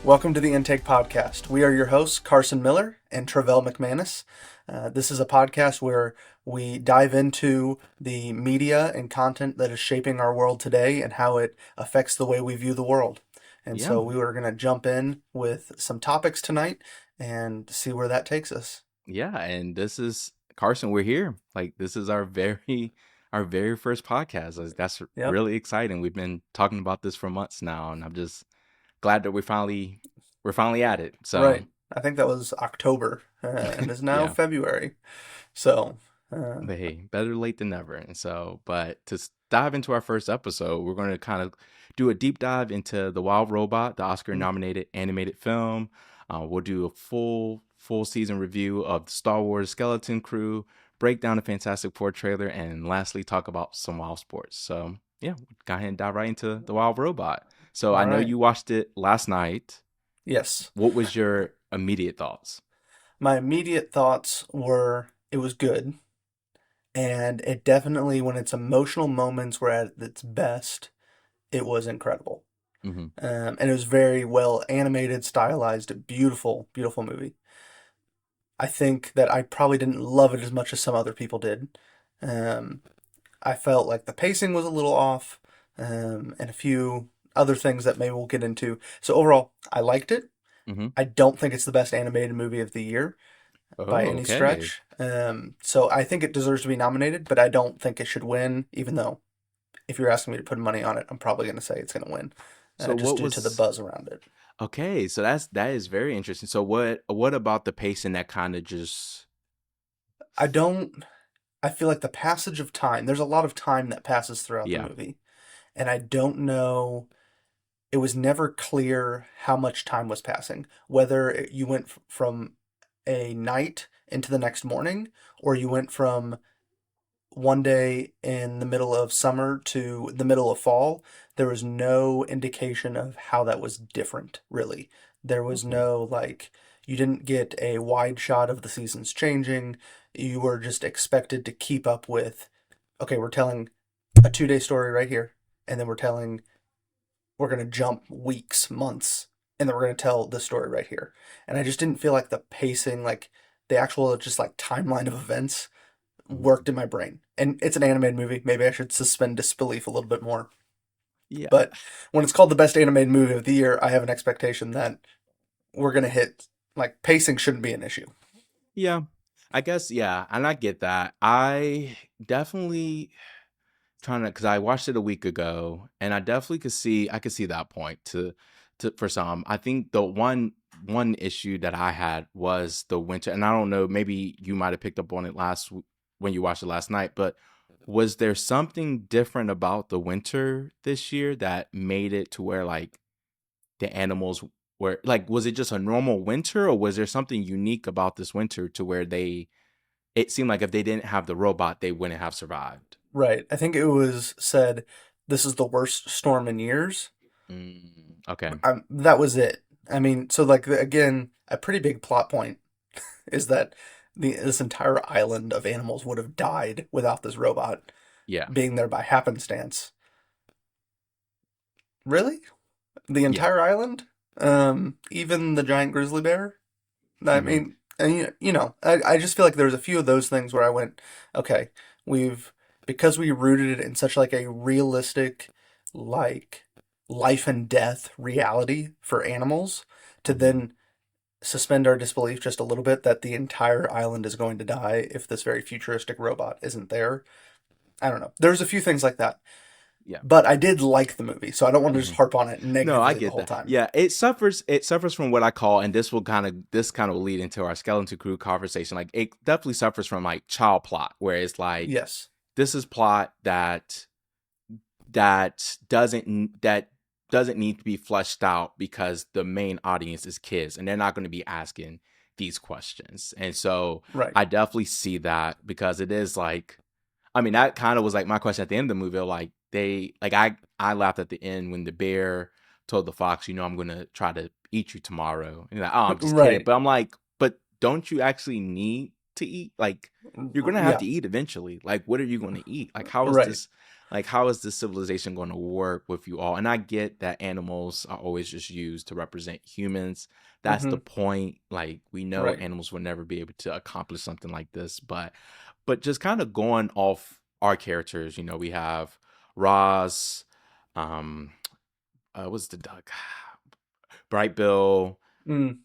Welcome to the Intake Podcast. We are your hosts, Carson Miller and Travelle McManus. This is a podcast where we dive into the media and content that is shaping our world today and how it affects the way we view the world. And Yeah, so we were going to jump in with some topics tonight and see where that takes us. yeah, and this is Carson. We're here. Like this is our very first podcast. That's Yep, really exciting. We've been talking about this for months now, and I'm just glad that we're finally at it. So right. I think that was October and is now yeah, February. So, uh, but hey, better late than never. And so, but to dive into our first episode, we're going to kind of do a deep dive into The Wild Robot, the Oscar-nominated animated film. We'll do a full season review of the Star Wars Skeleton Crew, break down the Fantastic Four trailer, and lastly talk about some wild sports. So yeah, go ahead and dive right into The Wild Robot. So I all know right. you watched it last night. Yes. What was your immediate thoughts? My immediate thoughts were it was good. And it definitely, when its emotional moments were at its best, it was incredible. Hmm. And it was very well animated, stylized, beautiful, beautiful movie. I think that I probably didn't love it as much as some other people did. Um, I felt like the pacing was a little off, and a few other things that maybe we'll get into. So overall, I liked it. Hmm. I don't think it's the best animated movie of the year by Oh, any okay. stretch. So I think it deserves to be nominated, but I don't think it should win, even though if you're asking me to put money on it, I'm probably going to say it's going to win, So just what due to the was buzz around it. Okay, so that is very interesting. So what about the pacing that kind of just I don't, I feel like the passage of time, there's a lot of time that passes throughout the yeah. movie, and I don't know, it was never clear how much time was passing, whether you went from a night into the next morning, or you went from one day in the middle of summer to the middle of fall. There was no indication of how that was different, really. There was Okay. no, like, you didn't get a wide shot of the seasons changing. You were just expected to keep up with, okay, we're telling a 2 day story right here, and then we're going to jump weeks, months, and then we're going to tell the story right here. And I just didn't feel like the pacing, like the actual just like timeline of events Mhm. worked in my brain. And it's an animated movie. Maybe I should suspend disbelief a little bit more. Yeah. But when it's called the best animated movie of the year, I have an expectation that we're going to hit, like, pacing shouldn't be an issue. Yeah. I guess yeah, and I get that. I definitely trying to because I watched it a week ago, and I definitely could see that point to for some. I think the one issue that I had was the winter, and I don't know, maybe you might have picked up on it when you watched it last night, but was there something different about the winter this year that made it to where like the animals were like, was it just a normal winter, or was there something unique about this winter to where it seemed like if they didn't have the robot, they wouldn't have survived? Right. I think it was said this is the worst storm in years. Okay. That was it. I mean, so like again, a pretty big plot point is that this entire island of animals would have died without this robot Yeah. being there by happenstance. Really? The Yeah. entire island? Even the giant grizzly bear? I Hmm. mean, and I just feel like there's a few of those things where I went, okay, we've, because we rooted it in such like a realistic, like life and death reality for animals, to Hmm. then suspend our disbelief just a little bit that the entire island is going to die if this very futuristic robot isn't there. I don't know. There's a few things like that. Yeah. But I did like the movie, so I don't want to just Hmm. harp on it No, I negatively the get whole that. time. Yeah, it suffers from what I call, and this kind of will lead into our skeleton crew conversation. Like it definitely suffers from like child plot, where it's like Yes. this is plot that doesn't need to be fleshed out because the main audience is kids and they're not going to be asking these questions. And so Right. I definitely see that because it is like, I mean, that kind of was like my question at the end of the movie. Like I laughed at the end when the bear told the fox, I'm going to try to eat you tomorrow. And he's like, oh, I'm just kidding. Right. But I'm like, but don't you actually need to eat? Like, you're going to have Yeah. to eat eventually. Like, what are you going to eat? Like, how is Right. this? Like, how is this civilization going to work with you all? And I get that animals are always just used to represent humans. That's the Hmm. point. Like, we know Right. animals will never be able to accomplish something like this, but just kind of going off our characters, we have Roz, um, what's the duck? Bright Bill, Mm.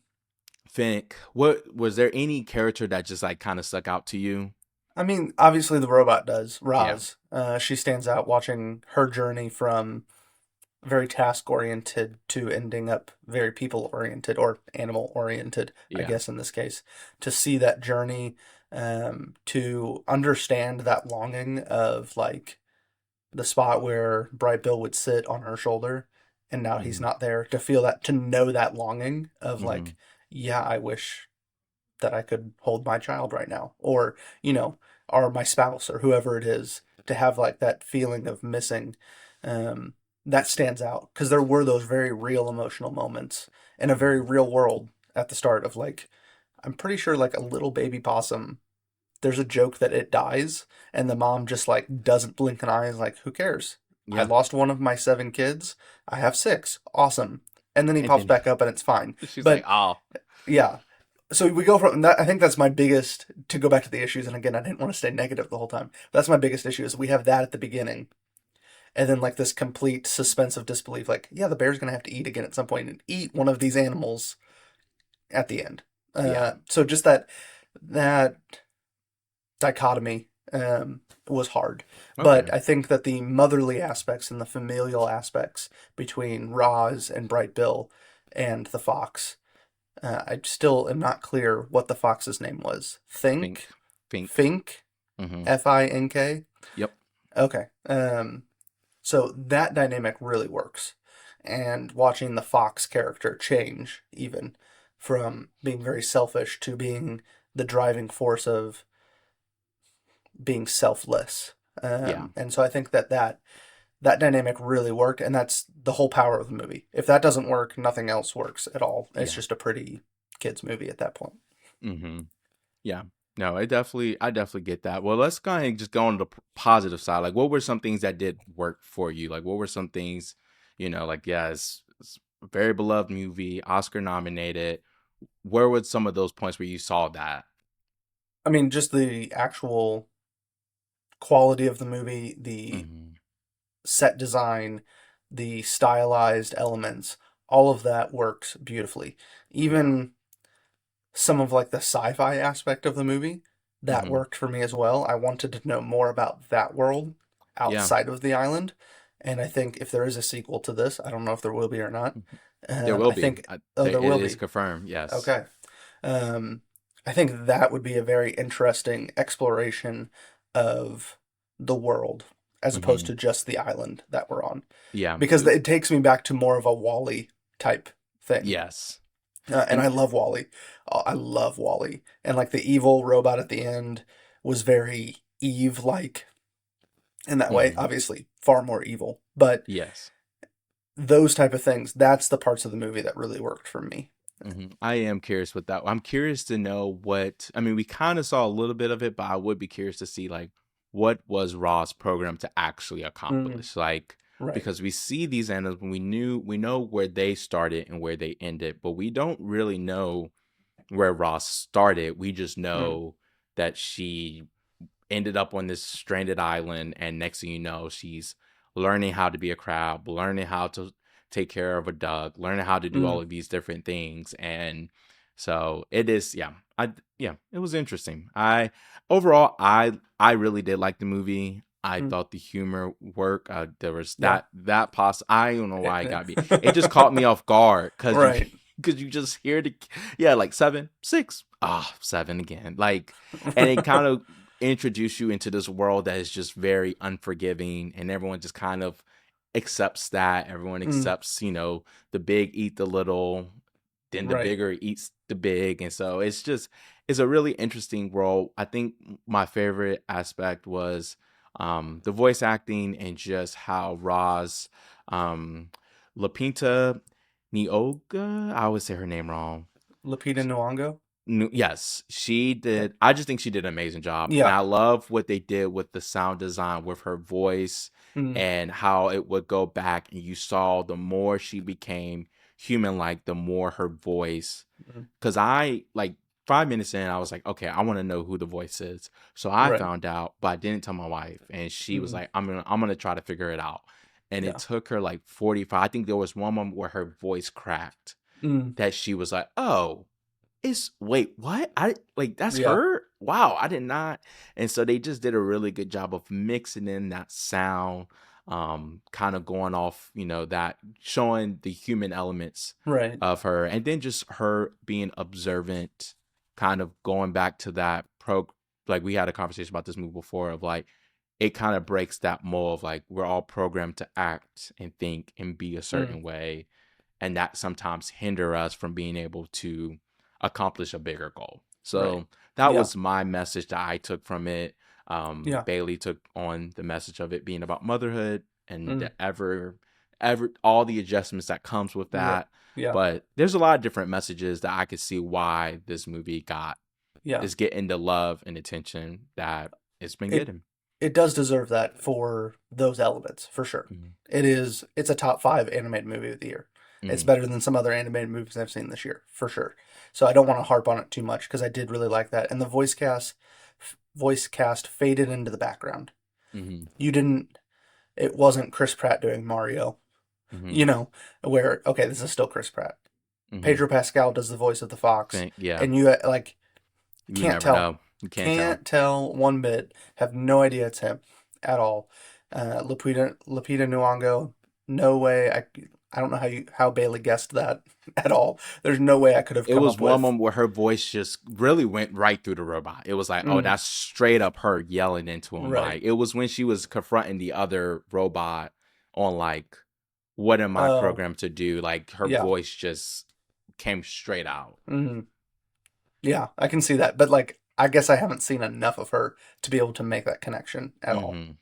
Fink. What was there any character that just like kind of stuck out to you? I mean, obviously the robot does. Yeah. Roz. She stands out watching her journey from very task oriented to ending up very people oriented or animal oriented, I Yeah. guess in this case. To see that journey, to understand that longing of like the spot where Bright Bill would sit on her shoulder and now he's Hmm. not there, to feel that, to know that longing of Hmm. like, yeah, I wish that I could hold my child right now, or, or my spouse or whoever it is, to have like that feeling of missing. Um, that stands out because there were those very real emotional moments in a very Hmm. real world at the start of like, I'm pretty sure like a little baby possum, there's a joke that it dies and the mom just like doesn't blink an eye, is like, who cares? I Yeah. lost one of my 7 kids. I have six. Awesome. And then he And pops then back up and it's fine. she's like, But "Oh, yeah, so we go from that. I think that's my biggest, to go back to the issues. And again, I didn't want to stay negative the whole time. But that's my biggest issue is we have that at the beginning, and then like this complete suspense of disbelief. Like, yeah, the bear's gonna have to eat again at some point and eat one of these animals at the end. yeah, So just that dichotomy was hard. okay, But I think that the motherly aspects and the familial aspects between Roz and Bright Bill and the fox. I still am not clear what the fox's name was. Fink, Fink." Fink, Hmm. Fink. Yep. Okay. So that dynamic really works, and watching the fox character change even from being very selfish to being the driving force of being selfless. Yeah. And so I think that dynamic really worked, and that's the whole power of the movie. If that doesn't work, nothing else works at all. It's Yeah. just a pretty kids movie at that point. Hmm. Yeah. No, I definitely get that. Well, let's kind of just go on the positive side. Like, what were some things that did work for you? Like, what were some things, like, yeah, it's a very beloved movie, Oscar nominated. Where were some of those points where you saw that? I mean, just the actual quality of the movie, the Hmm. set design, the stylized elements, all of that works beautifully. Yeah. Even some of like the sci-fi aspect of the movie, that Hmm. worked for me as well. I wanted to know more about that world Yeah. outside of the island. And I think if there is a sequel to this, I don't know if there will be or not. Mhm. There will I be. think, oh, there It will is be. confirmed. Yes. Okay. Um, I think that would be a very interesting exploration of the world as opposed Hmm. to just the island that we're on, Yeah. because it takes me back to more of a Wally type thing. Yes. And And I love Wally. I love Wally. And like the evil robot at the end was very Eve like in that way, mhm, obviously far more evil. But yes. those type of things, that's the parts of the movie that really worked for me. I am curious with that. I'm curious to know what, I mean, we kind of saw a little bit of it, but I would be curious to see like what was Raw's program to actually Mm, accomplish. Like, right. because we see these animals, we know where they started and where they ended, but we don't really know where Ross started. We just Mm, know that she ended up on this stranded island, and next thing you know, she's learning how to be a crab, learning how to take care of a duck, learning how to do all mm, of these different things. And so it is, yeah. Yeah, it was interesting. I really did like the movie. I mm. thought the humor worked. There was Yeah. I don't know why it got me. It just caught me off guard because you Right. because you just hear the, yeah, like 7 6 7 again, like, and it kind of introduce you into this world that is just very unforgiving, and everyone just kind of accepts that. Everyone Mm, accepts, the big eat the little, then the right. bigger eats the big. And so it's a really interesting world. I think my favorite aspect was the voice acting and just how Roz, um Lapinta Nioga, I always say her name wrong. Lupita Nyong'o. Yes, she Okay. did. I just think she did an amazing job. And Yeah. I love what they did with the sound design with her voice Mm, and how it would go back. And you saw the more she became human like, the more her voice. mm, Because I, like, 5 minutes in, I was like, okay, I want to know who the voice is. So I right. found out, but I didn't tell my wife. And she was Mm, like, I'm gonna try to figure it out. And it yeah. took her like 45. I think there was one moment where her voice cracked Mm, that she was like, oh. Wait, what? I like that's yeah. her? Wow, I did not. And so they just did a really good job of mixing in that sound, kind of going off, that showing the human elements Right. of her, and then just her being observant, kind of going back to that like we had a conversation about this movie before of like it kind of breaks that mold of like we're all programmed to act and think and be a Mm, certain way, and that sometimes hinder us from being able to accomplish a bigger goal. right. So that Yeah. was my message that I took from it. Yeah. Bailey took on the message of it being about motherhood and Mm, the ever all the adjustments that comes with right. that. Yeah. But there's a lot of different messages that I could see why this movie got Yeah. is getting the love and attention that it's been It getting. it does deserve that for those elements, for sure. Mm-hmm. It's a top 5 animated movie of the year. It's Mm-hmm. better than some other animated movies I've seen this year, for sure. So I don't want to harp on it too much because I did really like that. And the voice cast faded into the background. Mm-hmm. You didn't It wasn't Chris Pratt doing Mario, Mm-hmm. you know, where okay, this is still Chris Pratt. Mm-hmm. Pedro Pascal does the voice of the fox, Yeah, and you like you can't never tell. know. You can't tell. Can't tell one bit. Have no idea it's him at all. Lupita Nyong'o, no way. I don't know how Bailey guessed that at all. There's no way I could have It come was up one with. moment where her voice just really went right through the robot. It was like, oh, Mm, that's straight up her yelling into him. right. Like it was when she was confronting the other robot on like, what am I Oh, programmed to do? Like her yeah. voice just came straight out. Hmm. Yeah, I can see that. But like, I guess I haven't seen enough of her to be able to make that connection at all. Mm-hmm.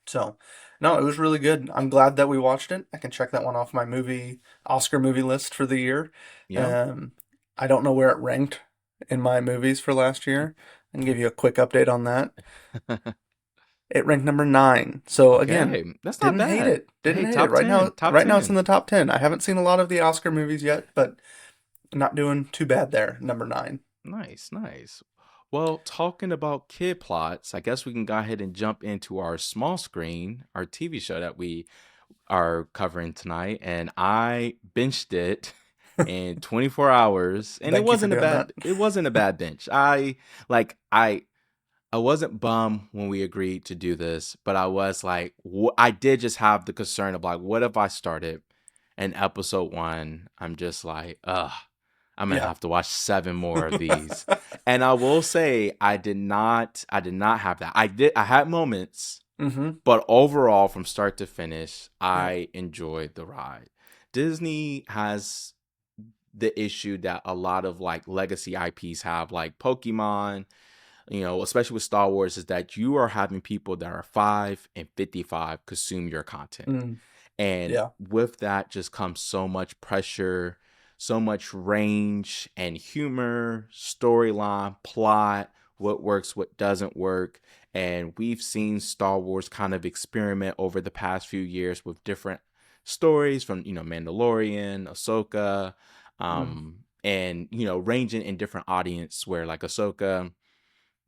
So, no, it was really good. I'm glad that we watched it. I can check that one off my Oscar movie list for the year. Yep. Um, I don't know where it ranked in my movies for last year. I can give you a quick update on that. It ranked number 9. So again, Okay, that's not didn't hate bad. it. Didn't Hey, hate it. top 10, top Right now it's in 10. the top 10. I haven't seen a lot of the Oscar movies yet, but not doing too bad there. Number 9. Nice, nice. Well, talking about kid plots, I guess we can go ahead and jump into our small screen, our TV show that we are covering tonight, and I benched it in 24 hours, and Thank you for doing that. it wasn't a bad bench. Like I wasn't bummed when we agreed to do this, but I was like I did just have the concern of like what if I started in episode 1, I'm just like, ugh, I'm gonna Yeah. have to watch 7 more of these. And I will say I did not have that. I had moments, Mm-hmm. but overall, from start to finish, Yeah. I enjoyed the ride. Disney has the issue that a lot of like legacy IPs have, like Pokemon, especially with Star Wars, is that you are having people that are 5 and 55 consume your content. Mm, And yeah. with that just comes so much pressure, so much range and humor, storyline, plot, what works, what doesn't work. And we've seen Star Wars kind of experiment over the past few years with different stories from, Mandalorian, Ahsoka, Mm, and, ranging in different audience where like Ahsoka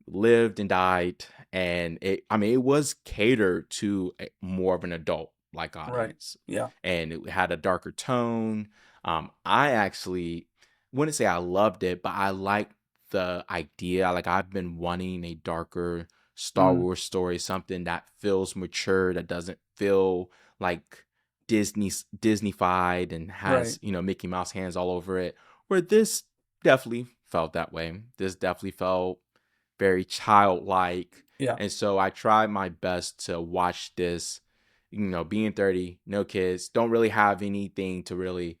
lived and died, and it was catered to more of an adult like right. audience, Yeah. and it had a darker tone. I actually wouldn't say I loved it, but I liked the idea. Like I've been wanting a darker Star Mm, Wars story, something that feels mature, that doesn't feel like Disneyfied and has, right. Mickey Mouse hands all over it, where this definitely felt that way. This definitely felt very childlike. Yeah. And so I tried my best to watch this, being 30, no kids, don't really have anything to really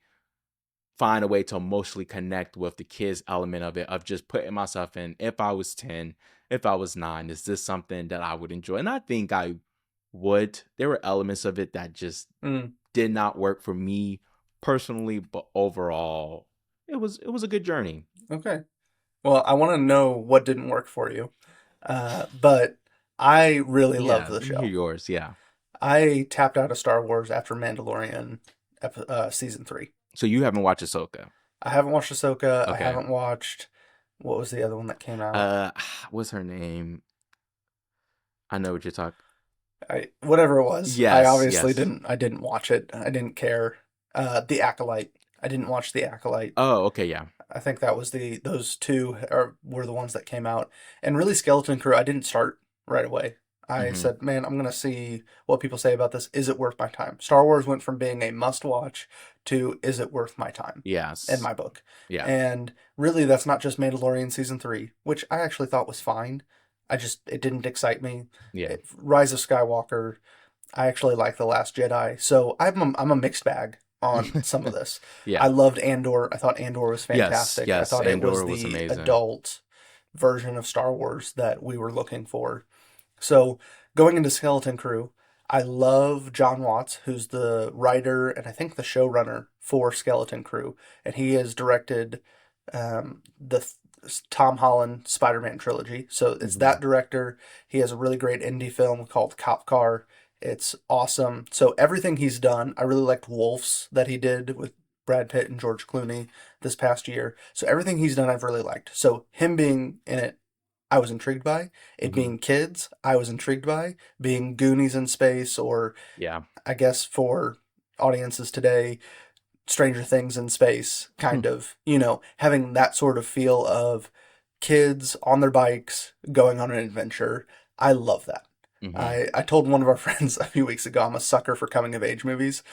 find a way to emotionally connect with the kids element of it, of just putting myself in, if I was 10, if I was 9, is this something that I would enjoy? And I think I would. There were elements of it that just Mm, did not work for me personally, but overall, it was a good journey. okay. Well, I want to know what didn't work for you. But I really loved Yeah, the let me hear show. yours. Yeah. I tapped out of Star Wars after Mandalorian season 3. So you haven't watched Ahsoka. I haven't watched Ahsoka. I Okay. haven't watched, what was the other one that came out? Uh, what's her name? I know what you're talking. Whatever it was. I Yes, obviously yes. didn't. I didn't watch it. I didn't care. The Acolyte. I didn't watch The Acolyte. Oh, okay, yeah. I think that was those two were the ones that came out. And really, Skeleton Crew, I didn't start right away. I Mm-hmm. said, man, I'm gonna see what people say about this. Is it worth my time? Star Wars went from being a must watch to is it worth my time in Yes. my book. Yeah. And really, that's not just Mandalorian season 3, which I actually thought was fine. It didn't excite me. Yeah. Rise of Skywalker, I actually like The Last Jedi. So I'm a mixed bag on some of this. Yeah. I loved Andor. I thought Andor was Yes, fantastic. I yes. thought it was Andor was the amazing. adult version of Star Wars that we were looking for. So going into Skeleton Crew, I love John Watts, who's the writer and I think the showrunner for Skeleton Crew, and he has directed the Tom Holland Spider-Man trilogy. So it's Mm-hmm. that director. He has a really great indie film called Cop Car. It's awesome. So everything he's done, I really liked Wolves that he did with Brad Pitt and George Clooney this past year. So everything he's done, I've really liked. So him being in it, I was intrigued by. It Mm-hmm. being kids, I was intrigued by. Being Goonies in space, or Yeah. I guess for audiences today, Stranger Things in space, kind of, having that sort of feel of kids on their bikes going on an adventure. I love that. Mm-hmm. I told one of our friends a few weeks ago I'm a sucker for coming of age movies.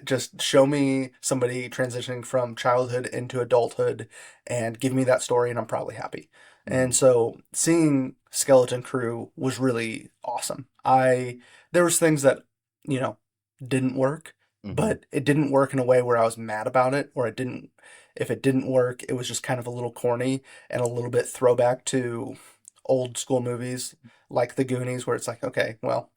Just show me somebody transitioning from childhood into adulthood and give me that story, and I'm probably happy. Mm-hmm. And so seeing Skeleton Crew was really awesome. There was things that, you know, didn't work, Mm-hmm. but it didn't work in a way where I was mad about it, or if it didn't work, it was just kind of a little corny and a little bit throwback to old school movies like The Goonies, where it's like, okay, well,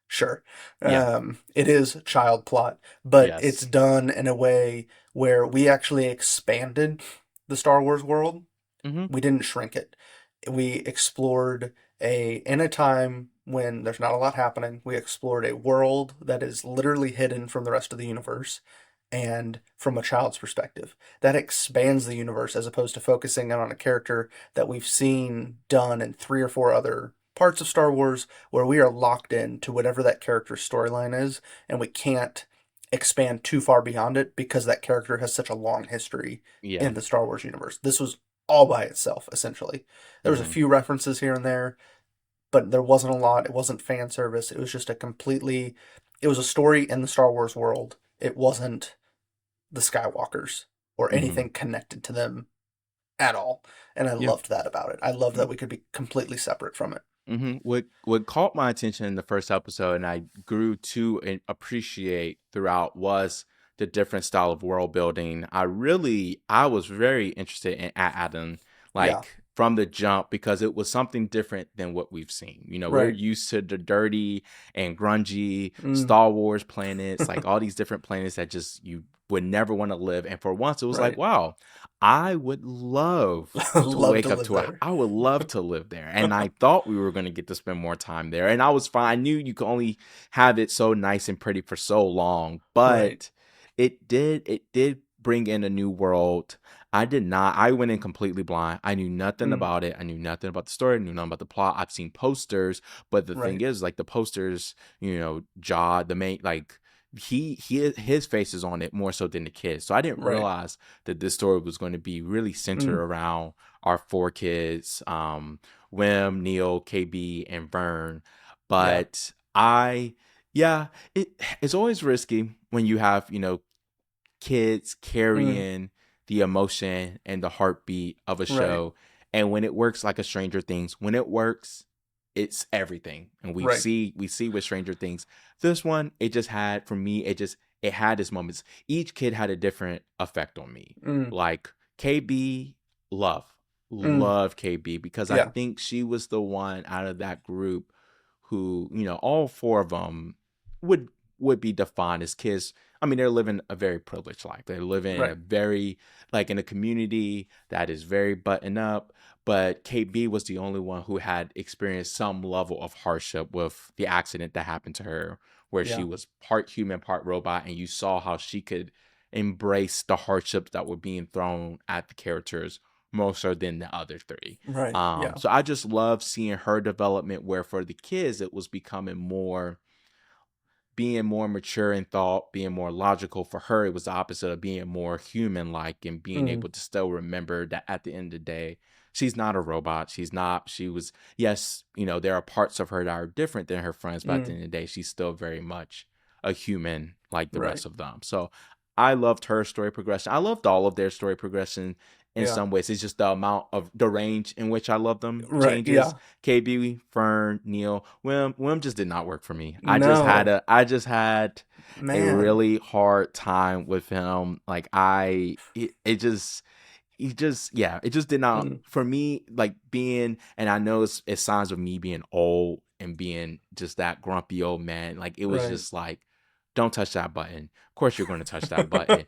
sure. Yeah. It is child plot, but it's Yes. done in a way where we actually expanded the Star Wars world. Mm-hmm. We didn't shrink it. We explored in a time when there's not a lot happening, we explored a world that is literally hidden from the rest of the universe and from a child's perspective. That expands the universe as opposed to focusing on a character that we've seen done in 3 or 4 other parts of Star Wars where we are locked in to whatever that character's storyline is and we can't expand too far beyond it because that character has such a long history Yeah. in the Star Wars universe. This was all by itself, essentially. There was a Mm-hmm. few references here and there, but there wasn't a lot. It wasn't fan service. It was just it was a story in the Star Wars world. It wasn't the Skywalkers or Mm-hmm. anything connected to them at all. And I Yeah. loved that about it. I loved that we could be completely separate from it. Mm-hmm. What caught my attention in the first episode, and I grew to appreciate throughout, was the different style of world building. I was very interested in Adam, Yeah, like from the jump, because it was something different than what we've seen. We're right. used to the dirty and grungy Mm, Star Wars planets, like all these different planets that just you would never want to live. And for once, it was like, right. wow, I would love to Love to wake up live to there. I would love to live there. And I thought we were going to get to spend more time there. And I was fine. I knew you could only have it so nice and pretty for so long, Right. but it did bring in a new world. I went in completely blind. I knew nothing Mm, about it. I knew nothing about the story, I knew nothing about the plot. I've seen posters, but the thing right. is, like the posters, Jaw, the main, like his face is on it more so than the kids. So I didn't Right. realize that this story was going to be really centered Mm, around our 4 kids, Wim, Neil, KB, and Vern. yeah. But yeah, it's always risky when you have, kids Mm, carrying the emotion and the heartbeat of a right. show. And when it works, like a Stranger Things, when it works, it's everything. And Right. we see with Stranger Things. This one, it just had, for me, it had its moments. Each kid had a different effect on me. Mm, Like KB, love. mm, Love KB, because I yeah. think she was the one out of that group who, all 4 of them would would be defined as kids. I mean, they're living a very privileged life. They're living in a Right. very, like, in a community that is very buttoned up. But KB was the only one who had experienced some level of hardship with the accident that happened to her, where she Yeah. was part human, part robot, and you saw how she could embrace the hardships that were being thrown at the characters more so than the other three. Right. Yeah. So I just love seeing her development, where for the kids it was becoming more, being more mature in thought, being more logical. For her, it was the opposite of being more human like, and being Mm, able to still remember that at the end of the day, she's not a robot. She's not, she was, yes, there are parts of her that are different than her friends, but at the mm, end of the day, she's still very much a human like the right. rest of them. So I loved her story progression. I loved all of their story progression in Yeah. some ways. It's just the amount of the range in which I love them Right. changes. Yeah. KB, Fern, Neil, Wim just did not work for me. No, I just had a man. really hard time with him. Like it just, he just, yeah, it just did not Mm, for me. Like being, and I know it's signs of me being old and being just that grumpy old man. Like it was right. just like, don't touch that button. Of course you're going to touch that button.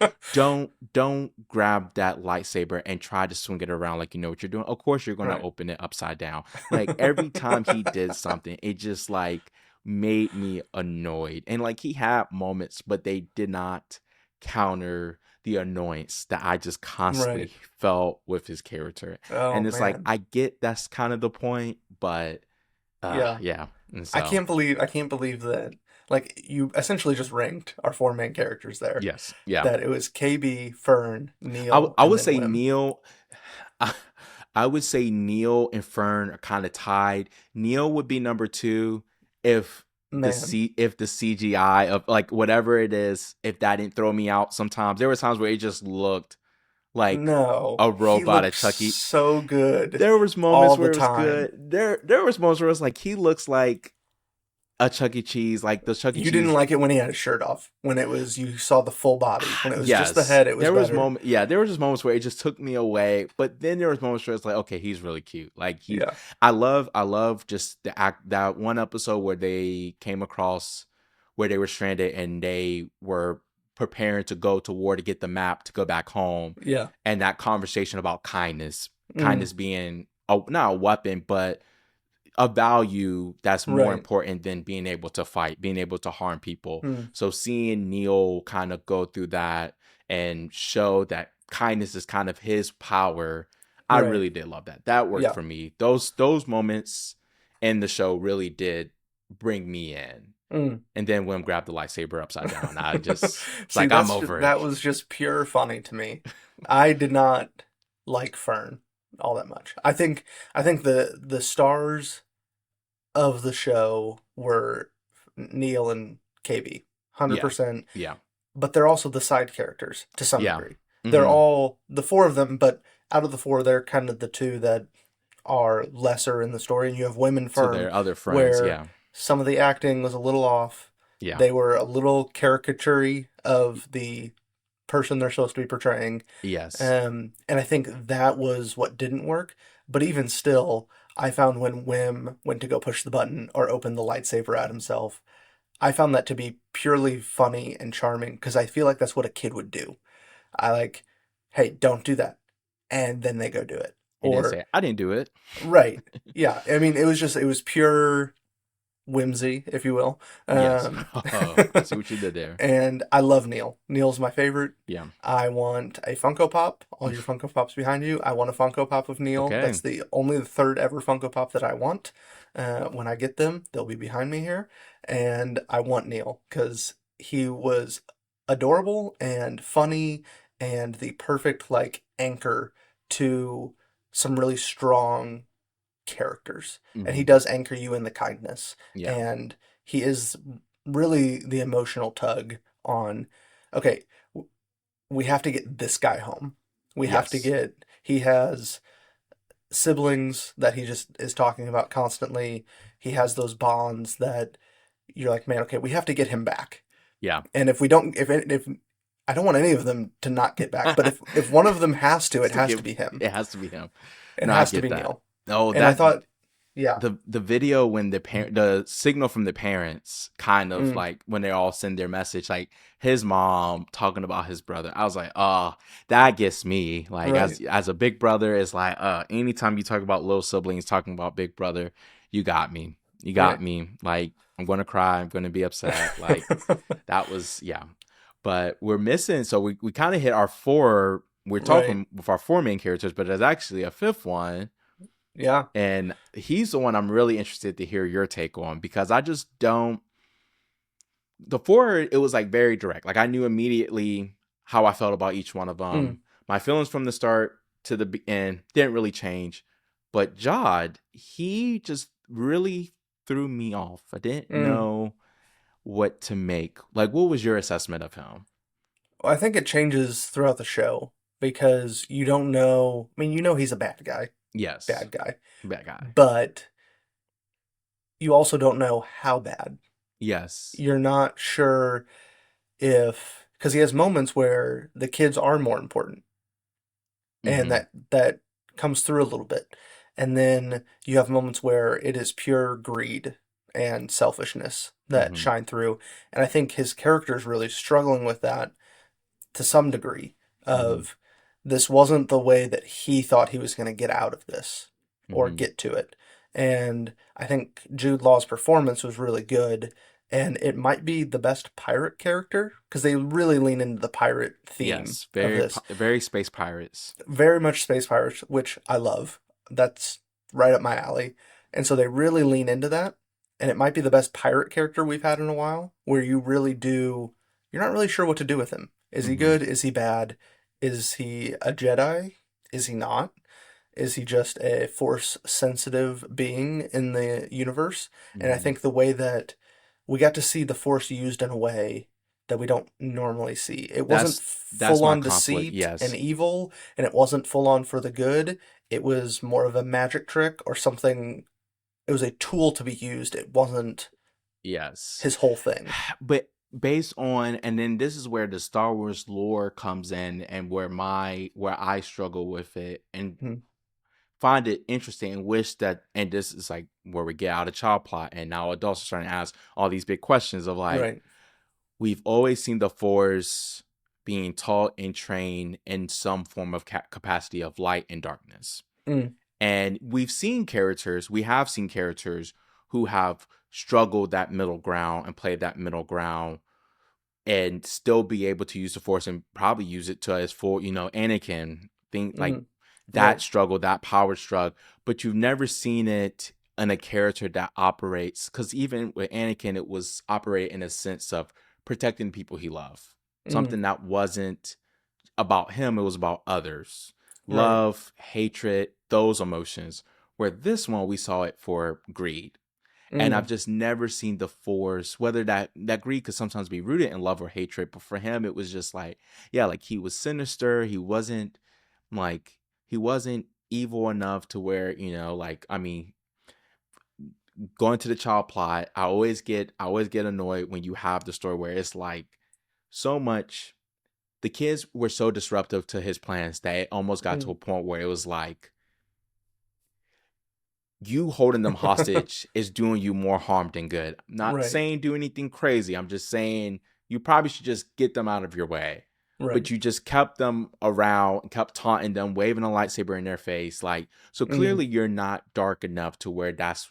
Don't grab that lightsaber and try to swing it around like you know what you're doing. Of course you're going to Right. open it upside down. Like every time he did something, it just like made me annoyed. And like he had moments, but they did not counter the annoyance that I just constantly Right. felt with his character. Oh And it's like man. I get that's kind of the point, but Yeah. yeah. And I so can't believe that like you essentially just ranked our four main characters there. yes, yeah. That it was KB, Fern, Neil, I and would then say Wim. Neil. I, I would say Neil and Fern are kind of tied. Neil would be number two if Man. if the CGI of like whatever it is, if that didn't throw me out. Sometimes there were times where it just looked like No. a He robot, a looks Chucky. so good There was all moments the where it was time. good. There was moments where it was like he looks like a Chuck E. Cheese, like the Chuck E. You didn't Cheese. like it when he had his shirt off. When it was you saw the full body. When it was just the Yes, head, it was better. there was just moments where it just took me away, but then there was moments where it's like, okay, he's really cute. Like he's, Yeah. I love just the act, that one episode where they came across where they were stranded and they were preparing to go to war to get the map to go back home, Yeah. and that conversation about kindness, Mm, being not a weapon, but a value that's more right. important than being able to fight, being able to harm people. Mm, So seeing Neil kind of go through that and show that kindness is kind of his power, I right. really did love that. That worked Yeah. for me. Those moments in the show really did bring me in. Mm. And then Wim grabbed the lightsaber upside down. I just it's See, like I'm over it. that was just pure funny to me. I did not like Fern all that much. I think the stars of the show were Neil and KB, Yeah. 100%. Yeah. But they're also the side characters to some Yeah. degree. They're Hmm. all the four of them, but out of the four, they're kind of the two that are lesser in the story. And you have Women To Fern, their other friends, where yeah. some of the acting was a little off. Yeah. They were a little caricature of the person they're supposed to be portraying. Yes. And I think that was what didn't work. But even still, I found when Wim went to go push the button or open the lightsaber at himself, I found that to be purely funny and charming because I feel like that's what a kid would do. I like, hey, don't do that. And then they go do it. And then Or, say, I didn't do it. right. Yeah. I mean, it was pure whimsy, if you will. Yes. Um, Oh, I see what you did there. and I love Neil. Neil's my favorite. Yeah. I want a Funko Pop. All your Funko Pops behind you. I want a Funko Pop of Neil. Okay. That's the third ever Funko Pop that I want. When I get them, they'll be behind me here. And I want Neil because he was adorable and funny and the perfect like anchor to some really strong characters. And he Hmm. does anchor you in the kindness. Yeah. And he is really the emotional tug on, okay, we have to get this guy home. We have to Yes. get, he has siblings that he just is talking about constantly. He has those bonds that you're like, man, okay, we have to get him back. Yeah. And if we don't, if I don't want any of them to not get back, but if one of them has to, it To has to give, be him. it has to be him. It No, I has to get be that. Neil. Oh, And I that thought Yeah. the video when the signal from the parents kind of Mm, like when they all send their message, like his mom talking about his brother, I was like, oh, that gets me. Like right. as a big brother, it's like anytime you talk about little siblings talking about big brother, you got me. You got Right. me. Like I'm gonna cry, I'm gonna be upset. Like that was, yeah. But we're missing, so we kind of hit our four. We're Right. talking with our four main characters, but there's actually a fifth one, Yeah. and he's the one I'm really interested to hear your take on, because I just don't. The four, it was like very direct. Like I knew immediately how I felt about each one of Mm, them. My feelings from the start to the end didn't really change. But Jod, he just really threw me off. I didn't mm. know what to make. Like, what was your assessment of him? Well, I think it changes throughout the show because you don't know. I mean, you know he's a Yes, bad guy, bad guy. but you also don't know how bad. Yes. You're not sure if because he has moments where the kids are more important, and Mm-hmm. that comes through a little bit. And then you have moments where it is pure greed and selfishness that Mm-hmm. shine through. And I think his character is really struggling with that to some degree Mm-hmm. of this wasn't the way that he thought he was going to get out of this or Mm-hmm. get to it. And I think Jude Law's performance was really good. And it might be the best pirate character because they really lean into the pirate theme Yes. of Very, this. very space pirates. Very much space pirates, which I love. That's right up my alley. And so they really lean into that. And it might be the best pirate character we've had in a while, where you really do, you're not really sure what to do with him. Is he Mm-hmm. good? Is he bad? Is he a Jedi? Is he not? Is he just a force sensitive being in the universe? And I Mm-hmm. think the way that we got to see the force used in a way that we don't normally see. It wasn't That's full my on conflict. deceit and Yes. evil, and it wasn't full on for the good. It was more of a magic trick or something. It was a tool to be used. It wasn't Yes. his whole thing. But based on, and then this is where the Star Wars lore comes in, and where I struggle with it and Mhm. find it interesting and wish that, and this is like where we get out of child plot, and now adults are starting to ask all these big questions of like, Right. we've always seen the Force being taught and trained in some form of capacity of light and darkness. Mm, And we have seen characters who have struggled that middle ground and played that middle ground and still be able to use the force and probably use it to his full, Anakin thing, like mm, that right. struggle, that power struggle, but you've never seen it in a character that operates, because even with Anakin, it was operate in a sense of protecting people he loved. Mm, Something that wasn't about him, it was about others. right. Love, hatred, those emotions. Where this one we saw it for greed. And I've Mm, just never seen the force, whether that greed could sometimes be rooted in love or hatred, but for him it was just like, yeah, like he was sinister. Like he wasn't evil enough to where, like, I mean, going to the child plot, I always get annoyed when you have the story where it's like so much, the kids were so disruptive to his plans that it almost got to mm. a point where it was like, you holding them hostage is doing you more harm than good. I'm not Right. saying do anything crazy. I'm just saying you probably should just get them out of your way. Right. But you just kept them around and kept taunting them, waving a lightsaber in their face. Like, so Mm, clearly you're not dark enough to where that's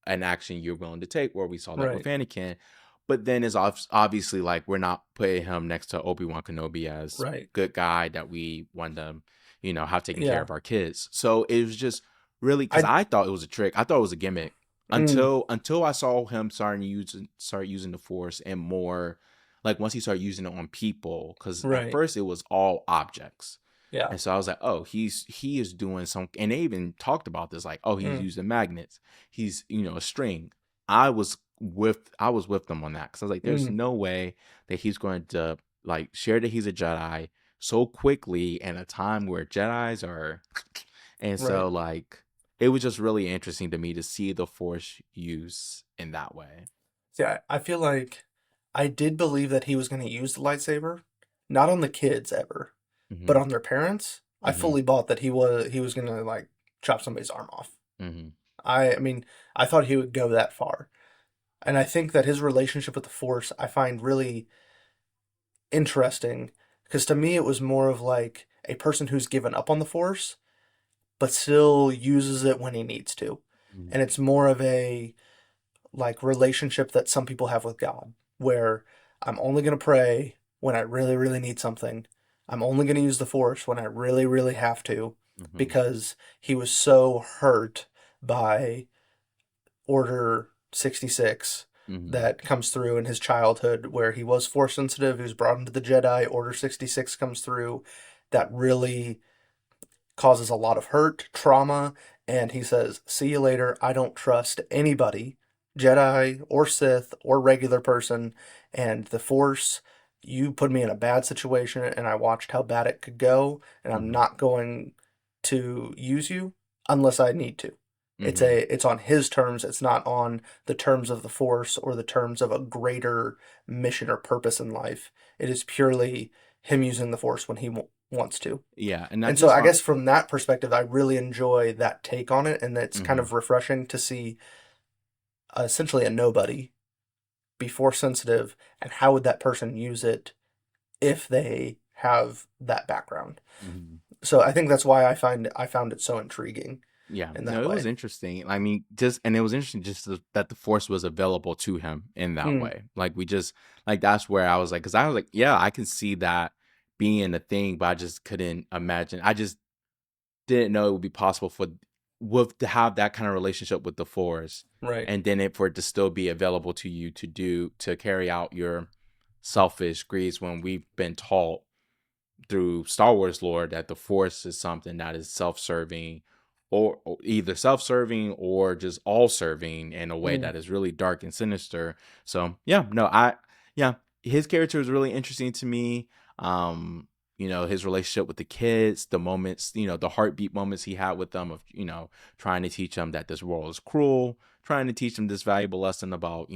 an action you're willing to take, where we saw that with right. Anakin. But then it's obviously like we're not putting him next to Obi-Wan Kenobi as Right. good guy that we want to, have taken care Yeah. of our kids. So it was just really, because I I thought it was a trick. I thought it was a gimmick mm, until I saw him start using the force, and more like once he started using it on people. Because at right. first it was all objects, Yeah. and so I was like, oh, he is doing some. And they even talked about this, like, oh, he's Mm, using magnets. He's a string. I was with them on that, because I was like, there's mm, no way that he's going to like share that he's a Jedi so quickly in a time where Jedis are. And right. so like it was just really interesting to me to see the force use in that way. See, I feel like I did believe that he was going to use the lightsaber, not on the kids ever, but Hmm. on their parents. I Hmm. fully bought that he was going to like chop somebody's arm off. Hmm. I mean, I thought he would go that far. And I think that his relationship with the Force I find really interesting because to me it was more of like a person who's given up on the Force but still uses it when he needs to. And Mhm. it's more of a like relationship that some people have with God, where I'm only going to pray when I really, really need something. I'm only going to use the Force when I really, really have to, Mhm. because he was so hurt by Order 66 Mhm. that comes through in his childhood, where he was Force sensitive, he was brought into the Jedi. Order 66 comes through that really causes a lot of hurt, trauma, and he says, "See you later. I don't trust anybody, Jedi or Sith or regular person, and the Force. You put me in a bad situation, and I watched how bad it could go, and I'm Mhm. not going to use you unless I need to." Mhm. It's on his terms. It's not on the terms of the Force or the terms of a greater mission or purpose in life. It is purely him using the Force when he wants to. Yeah, and I And so just I want. guess from that perspective, I really enjoy that take on it, and it's kind Mhm. of refreshing to see essentially a nobody be force sensitive, and how would that person use it if they have that background. Mhm. So I think that's why I found it so intriguing Yeah, in no, that it was way. interesting. I mean, just and it was interesting just that the force was available to him in that Mm, way. Like we just like that's where I was like, because I was like, yeah, I can see that being a thing, but I just couldn't imagine. I just didn't know it would be possible for with to have that kind of relationship with the force, right. and then for it to still be available to you to do to carry out your selfish greeds when we've been taught through Star Wars lore that the Force is something that is self-serving, or either self-serving or just all-serving in a way Mm, that is really dark and sinister. So yeah, no, I yeah, his character is really interesting to me. Um, his relationship with the kids, the moments, the heartbeat moments he had with them of, trying to teach them that this world is cruel, trying to teach them this valuable lesson about,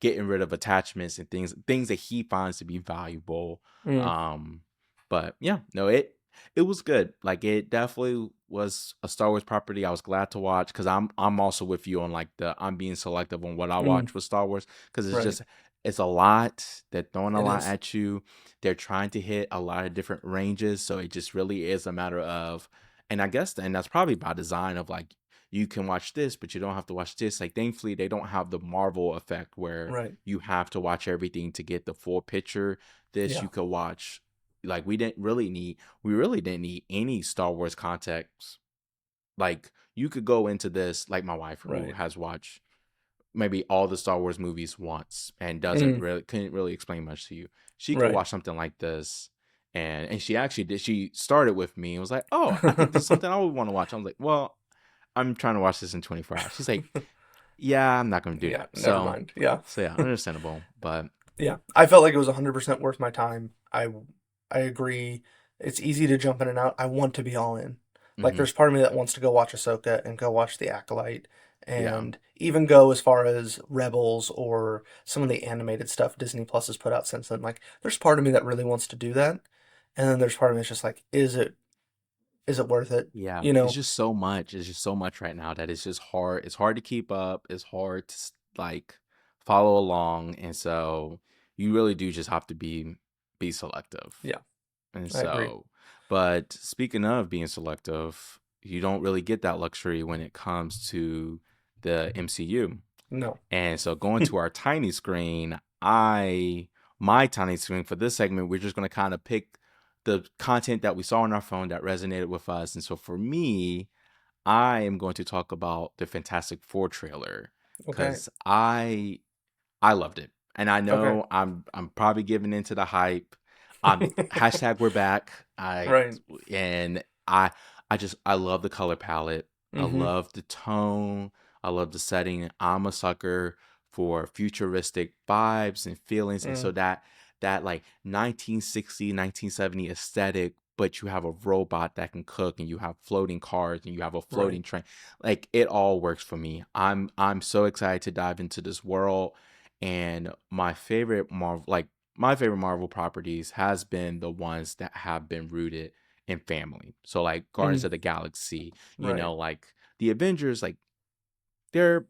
getting rid of attachments and things that he finds to be valuable. mm, Um, but yeah, no, it was good. Like it definitely was a Star Wars property I was glad to watch because I'm also with you on like the I'm being selective on what I mm, watch with Star Wars because right. it's a lot. They're throwing a It lot is. at you. They're trying to hit a lot of different ranges, so it just really is a matter of, and I guess and that's probably by design of like you can watch this, but you don't have to watch this. Like thankfully they don't have the Marvel effect where Right. you have to watch everything to get the full picture. This Yeah. you could watch like we really didn't need any Star Wars context. Like you could go into this like my wife who Right. has watched maybe all the Star Wars movies once and doesn't Mm, really couldn't really explain much to you. She could right. watch something like this and she actually did she started with me and was like, "Oh, I think this is something I would want to watch." I was like, "Well, I'm trying to watch this in 24 hours." She's like, "Yeah, I'm not going to do Yeah. that." Never mind. Yeah. So yeah, understandable, but Yeah, I felt like it was 100% worth my time. I agree. It's easy to jump in and out. I want to be all in. Like mhm, there's part of me that wants to go watch Ahsoka and go watch The Acolyte yeah. and even go as far as Rebels or some of the animated stuff Disney Plus has put out since then. Like there's part of me that really wants to do that. And then there's part of me that's just like, is it worth it? Yeah, You it's know? just so much. It's just so much right now that it's just hard. It's hard to keep up. It's hard to like follow along, and so you really do just have to be selective. Yeah, And I agree. so, but speaking of being selective, you don't really get that luxury when it comes to the MCU. No. And so going to our tiny screen, my tiny screen for this segment, we're just going to kind of pick the content that we saw on our phone that resonated with us. And so for me, I am going to talk about the Fantastic Four trailer Okay. because I loved it. And I Okay. know I'm probably giving into the hype. Hashtag we're back. Right. And I love the color palette. I Mm-hmm. love the tone. I love the setting. I'm a sucker for futuristic vibes and feelings. And Mm, so that like 1960, 1970 aesthetic, but you have a robot that can cook and you have floating cars and you have a right. floating train. Like it all works for me. I'm so excited to dive into this world. And my favorite Marvel properties has been the ones that have been rooted in family. So like Guardians Mm, of the Galaxy, right. like the Avengers, like they're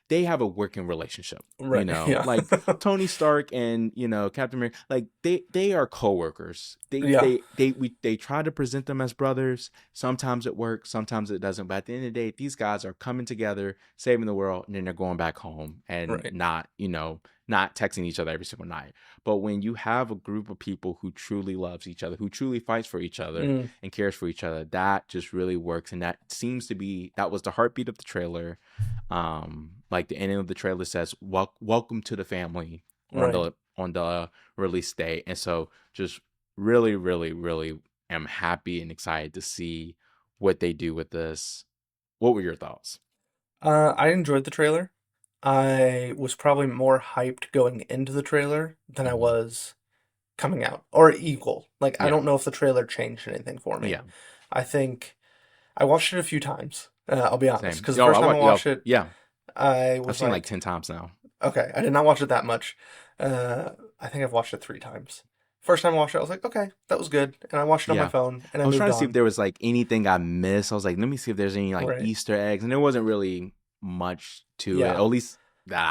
they have a working relationship. Right. Yeah. Like Tony Stark and Captain America, like they are coworkers. Yeah. They try to present them as brothers. Sometimes it works, sometimes it doesn't. But at the end of the day, these guys are coming together, saving the world, and then they're going back home and Right. not texting each other every single night. But when you have a group of people who truly loves each other, who truly fights for each other Mm, and cares for each other, that just really works. And that was the heartbeat of the trailer. Like the ending of the trailer says, welcome to the family on right. the release date. And so just really, really, really am happy and excited to see what they do with this. What were your thoughts? I enjoyed the trailer. I was probably more hyped going into the trailer than I Hmm. was coming out, or equal. Like, I Yeah. don't know if the trailer changed anything for me. Yeah. I think I watched it a few times. I'll be honest, Same. because the Yo, first time I watched it, yeah. I I've was seen like like, 10 times now. okay, I did not watch it that much. I think I've watched it three times. First time I watched it, I was like, okay, that was good, and I watched it on my Yeah. phone, and I I was moved trying to see if on. there was like anything I missed. I was like, let me see if there's any like Right. Easter eggs. And there wasn't really much to it, Yeah. or at least that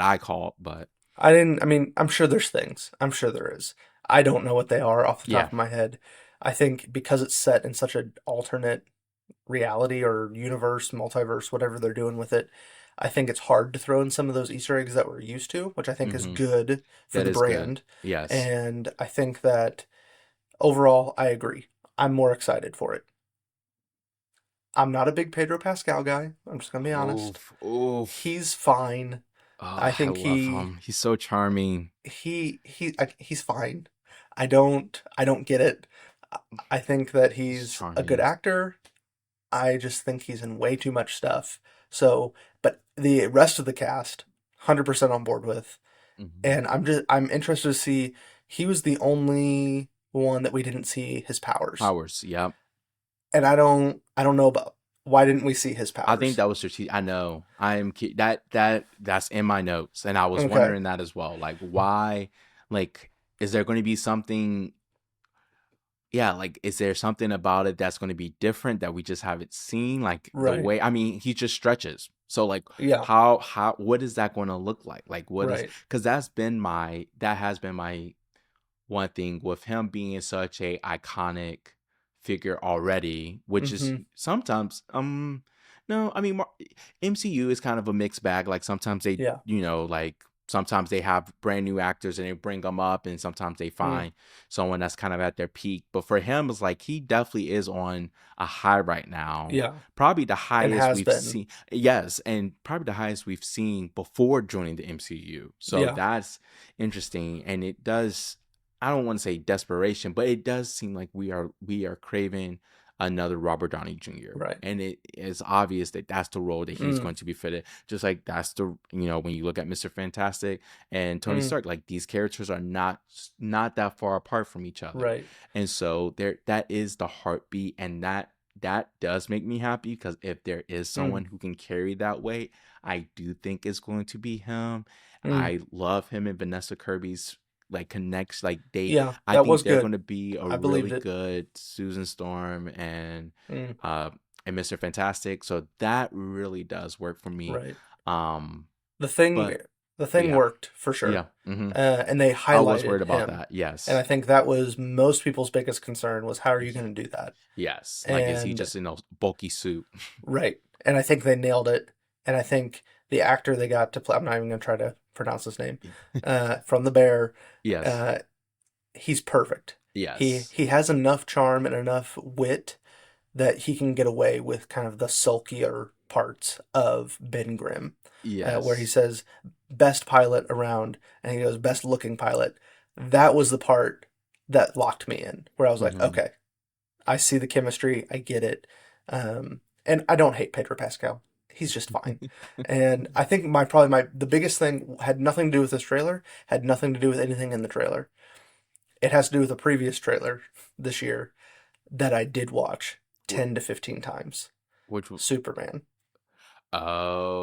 I caught, but I didn't, I mean, I'm sure there's things. I'm sure there is. I don't know what they are off the top yeah. of my head. I think because it's set in such an alternate reality or universe, multiverse, whatever they're doing with it, I think it's hard to throw in some of those Easter eggs that we're used to, which I think is Hmm. good for That the is good. brand. Yes. And I think that overall, I agree. I'm more excited for it. I'm not a big Pedro Pascal guy. I'm just gonna be honest. Oof. Oof. He's fine. I Oh, I think love him. He's so charming. he's fine. I don't get it. I I think that He's he's a good charming. actor. I just think he's in way too much stuff. So, but the rest of the cast, 100% on board with. Hmm. And I'm interested to see. He was the only one that we didn't see his powers, Powers. Yep. and I don't know about why didn't we see his I think powers. that was strategic. I know. That's in my notes, and I was Okay, wondering that as well. Like, why? Like, is there going to be something? Yeah, like, is there something about it that's going to be different that we just haven't seen? Like the right, way, I mean, he just stretches. So like, yeah, what is that going to look like? Like, right, because that has been my one thing with him being such a iconic figure already, which is mm-hmm, sometimes no, I mean MCU is kind of a mixed bag. Like sometimes they yeah, like sometimes they have brand new actors and they bring them up, and sometimes they mm, find someone that's kind of at their peak. But for him, it's like he definitely is on a high right now. yeah, Probably the and highest has we've been, seen. Yes, and probably the highest we've seen before joining the MCU. So yeah, that's interesting, and it does, I don't want to say desperation, but it does seem like we are craving another Robert Downey Jr. right, And it is obvious that that's the role that he's mm, going to be fitted. Just like that's the when you look at Mr. Fantastic and Tony mm, Stark, like these characters are not that far apart from each other, right, and so there that is the heartbeat, and that does make me happy because if there is mm, someone who can carry that weight, I do think it's going to be him. mm, I love him and Vanessa Kirby's like connects, like yeah, I that think was they're going good. to be a I believed really it. good Susan Storm Mm, uh and Mr. Fantastic, so that really does work for me. right. um The thing but the thing yeah. worked for Yeah. sure. Hmm. And they I was worried highlighted about him. that. And I Yes. think that was most people's biggest concern was how are you going to do that? Yes, like is he And just in a bulky suit? right. And I think they nailed it. And I think the actor they got to play, I'm not even going to try to pronounce his name, from The Bear, Yes. uh, he's perfect. He Yes. he has enough charm and enough wit that he can get away with kind of the sulkier parts of Ben Grimm, where he Yes. says best pilot around, and he goes best looking pilot. That was the part that locked me in, where I was like, Hmm. okay, I see the chemistry, I get it, and I don't hate Pedro Pascal. He's just fine, and I think my the biggest thing had nothing to do with this trailer, had nothing to do with anything in the trailer. It has to do with a previous trailer this year that I did watch Wh- 10 to 15 times. Which Superman.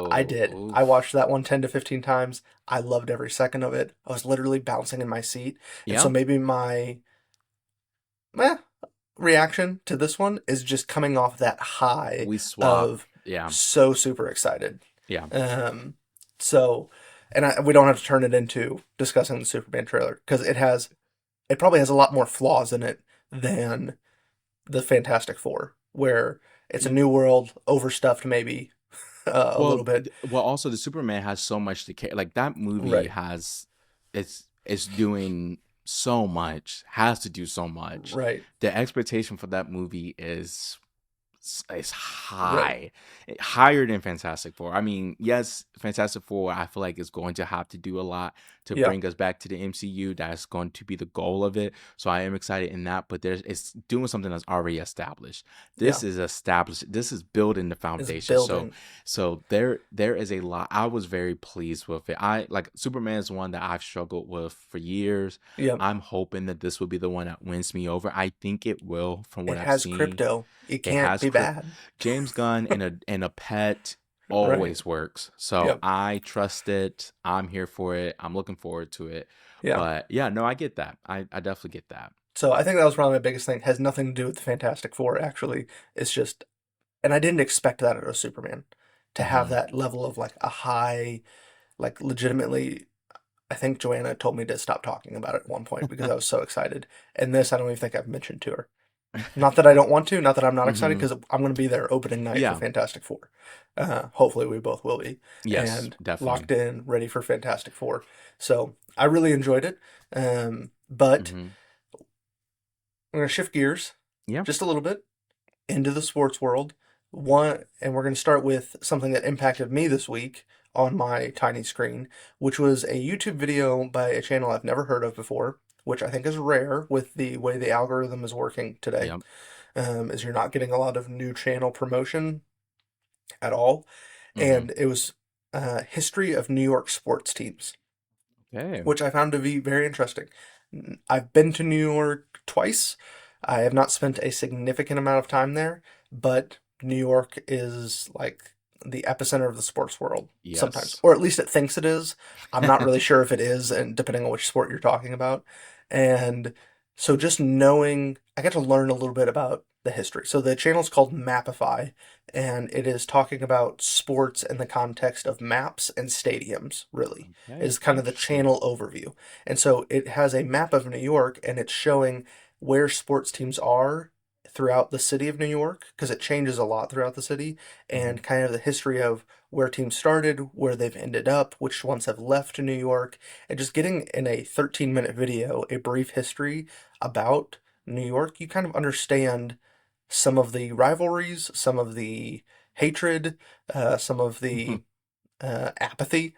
I oh, did. I oof. watched that one 10 to 15 times. I loved every second of it. I was literally bouncing in my seat. And so Yeah, maybe my eh, reaction to this one is just coming off that high we swap. of Yeah. so super excited. Yeah. Um, so, we don't have to turn it into discussing the Superman trailer because it probably has a lot more flaws in it than the Fantastic Four, where it's a Y- new world, overstuffed maybe a little Well, bit. also the Superman has so much to care. Like that movie Right, has, it's doing so much, has to do so much. right, The expectation for that movie is right. high, higher than Fantastic Four. I mean, yes, Fantastic Four, I feel like is going to have to do a lot to Yeah, bring us back to the MCU. That's going to be the goal of it. So I am excited in that, but it's doing something that's already established. This yeah. is established. This is building the It's foundation. So building. there is a lot. I was very pleased with it. I like Superman is one that I've struggled with for years. Yeah. I'm hoping that this will be the one that wins me over. I think it will from what It I've has seen. crypto. It It can't has be bad. James Gunn and a pet Right. always works. So Yep. I trust it. I'm here for it. I'm looking forward to it. Yeah. But yeah, no, I get that. I definitely get that. So I think that was probably my biggest thing. Has nothing to do with the Fantastic Four, actually. It's just, and I didn't expect that out of Superman to have Hmm. that level of like a high, like legitimately. I think Joanna told me to stop talking about it at one point because I was so excited. And this, I don't even think I've mentioned to her. Not that I don't want to, not that I'm not excited, Hmm. because I'm going to be there opening night for Yeah. Fantastic Four. Hopefully, we both will be, Yes, and definitely. locked in, ready for Fantastic Four. So I really enjoyed it. But Hmm. I'm going to shift gears Yeah. just a little bit into the sports world. And we're going to start with something that impacted me this week on my tiny screen, which was a YouTube video by a channel I've never heard of before, which I think is rare with the way the algorithm is working today. Yep. Is you're not getting a lot of new channel promotion at all. Hmm. And it was history of New York sports teams, Okay. which I found to be very interesting. I've been to New York twice. I have not spent a significant amount of time there, but New York is like the epicenter of the sports world sometimes, Yes. or at least it thinks it is. I'm not really sure if it is, and depending on which sport you're talking about. And so just knowing, I got to learn a little bit about the history. So the channel's called Maapify, and it is talking about sports in the context of maps and stadiums, really Okay. is kind of the Interesting. channel overview. And so it has a map of New York and it's showing where sports teams are throughout the city of New York because it changes a lot throughout the city Hmm. and kind of the history of where teams started, where they've ended up, which ones have left New York, and just getting in a 13-minute video a brief history about New York, you kind of understand some of the rivalries, some of the hatred, some of the apathy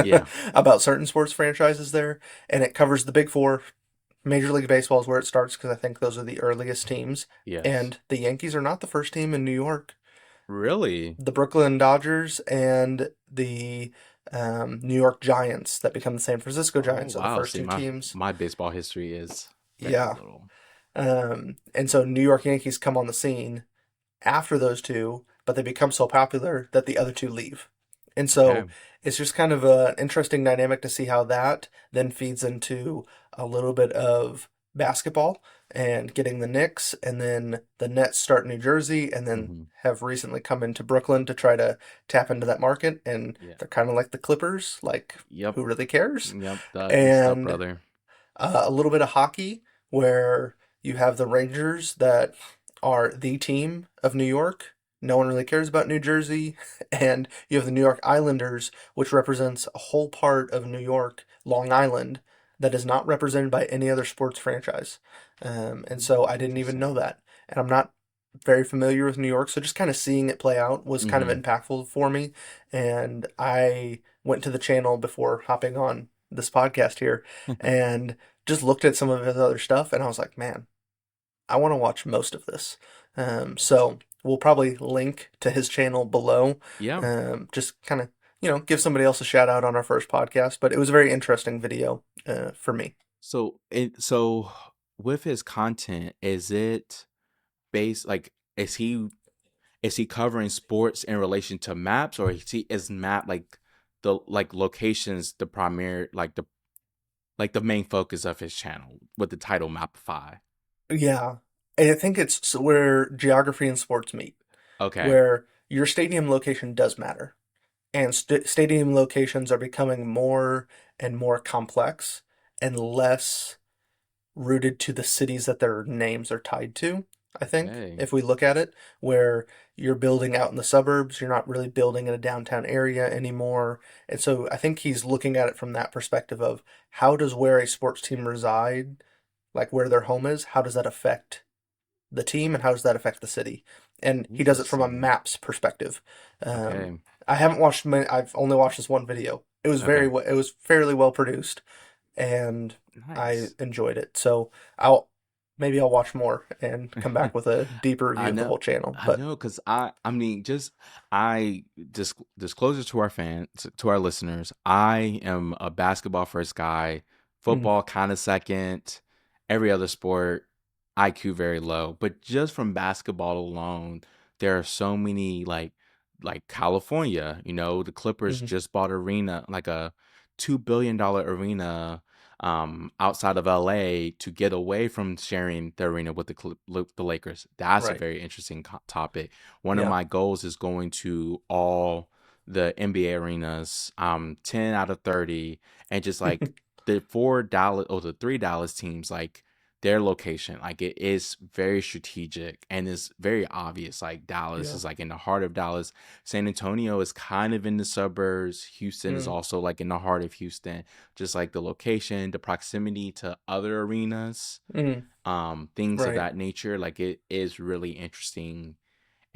Yeah. about certain sports franchises there, and it covers the big four. Major League Baseball is where it starts because I think those are the earliest teams, Yes. and the Yankees are not the first team in New York. Really? The Brooklyn Dodgers and the New York Giants that become the San Francisco Oh Giants are the wow. first See, two teams. my baseball history is very Yeah. little. And so New York Yankees come on the scene after those two, but they become so popular that the other two leave. And Okay. so it's just kind of an interesting dynamic to see how that then feeds into a little bit of basketball and getting the Knicks and then the Nets start in New Jersey and then Hmm. have recently come into Brooklyn to try to tap into that market. And Yeah. they're kind of like the Clippers, like Yep. who really cares? Yep. The And stepbrother. a little bit of hockey where you have the Rangers that are the team of New York. No one really cares about New Jersey. And you have the New York Islanders, which represents a whole part of New York, Long Island, that is not represented by any other sports franchise. And so I didn't even know Interesting. that. And I'm not very familiar with New York, so just kind of seeing it play out was kind of Hmm. impactful for me. And I went to the channel before hopping on this podcast here and just looked at some of his other stuff, and I was like, man, I want to watch most of this. So we'll probably link to his channel below. Yeah. Just kind of, give somebody else a shout out on our first podcast. But it was a very interesting video for me. So with his content, is it based like is he covering sports in relation to maps, or is map like the like locations the primary like the main focus of his channel with the title Mapify? Yeah, and I think it's where geography and sports meet, Okay. where your stadium location does matter. and stadium locations are becoming more and more complex and less rooted to the cities that their names are tied to, I think, Okay. if we look at it, where you're building out in the suburbs, you're not really building in a downtown area anymore. And so I think he's looking at it from that perspective of how does where a sports team reside, like where their home is, how does that affect the team and how does that affect the city? And he does it from a Interesting. maps perspective. Um, Okay. I haven't watched many, I've only watched this one video. Okay. It was fairly well produced and I Nice. enjoyed it. So I'll maybe I'll watch more and come back with a deeper I review of the know, whole channel. I But know, because I mean, just I disclosure to our fans, to our listeners. I am a basketball first guy, mm, football kind of second, every other sport, IQ very low. But just from basketball alone, there are so many like California. The Clippers mm, just bought arena, like a $2 billion arena outside of LA to get away from sharing the arena with the Lakers. That's a right. very interesting topic. One of Yeah. my goals is going to all the NBA arenas, 10 out of 30, and just like the four Dallas or the three Dallas teams, like their location, like it is very strategic and it's very obvious. Like Dallas Yeah. is like in the heart of Dallas. San Antonio is kind of in the suburbs. Houston is Mm, also like in the heart of Houston, just like the location, the proximity to other arenas, mm, things of right. that nature. Like it is really interesting,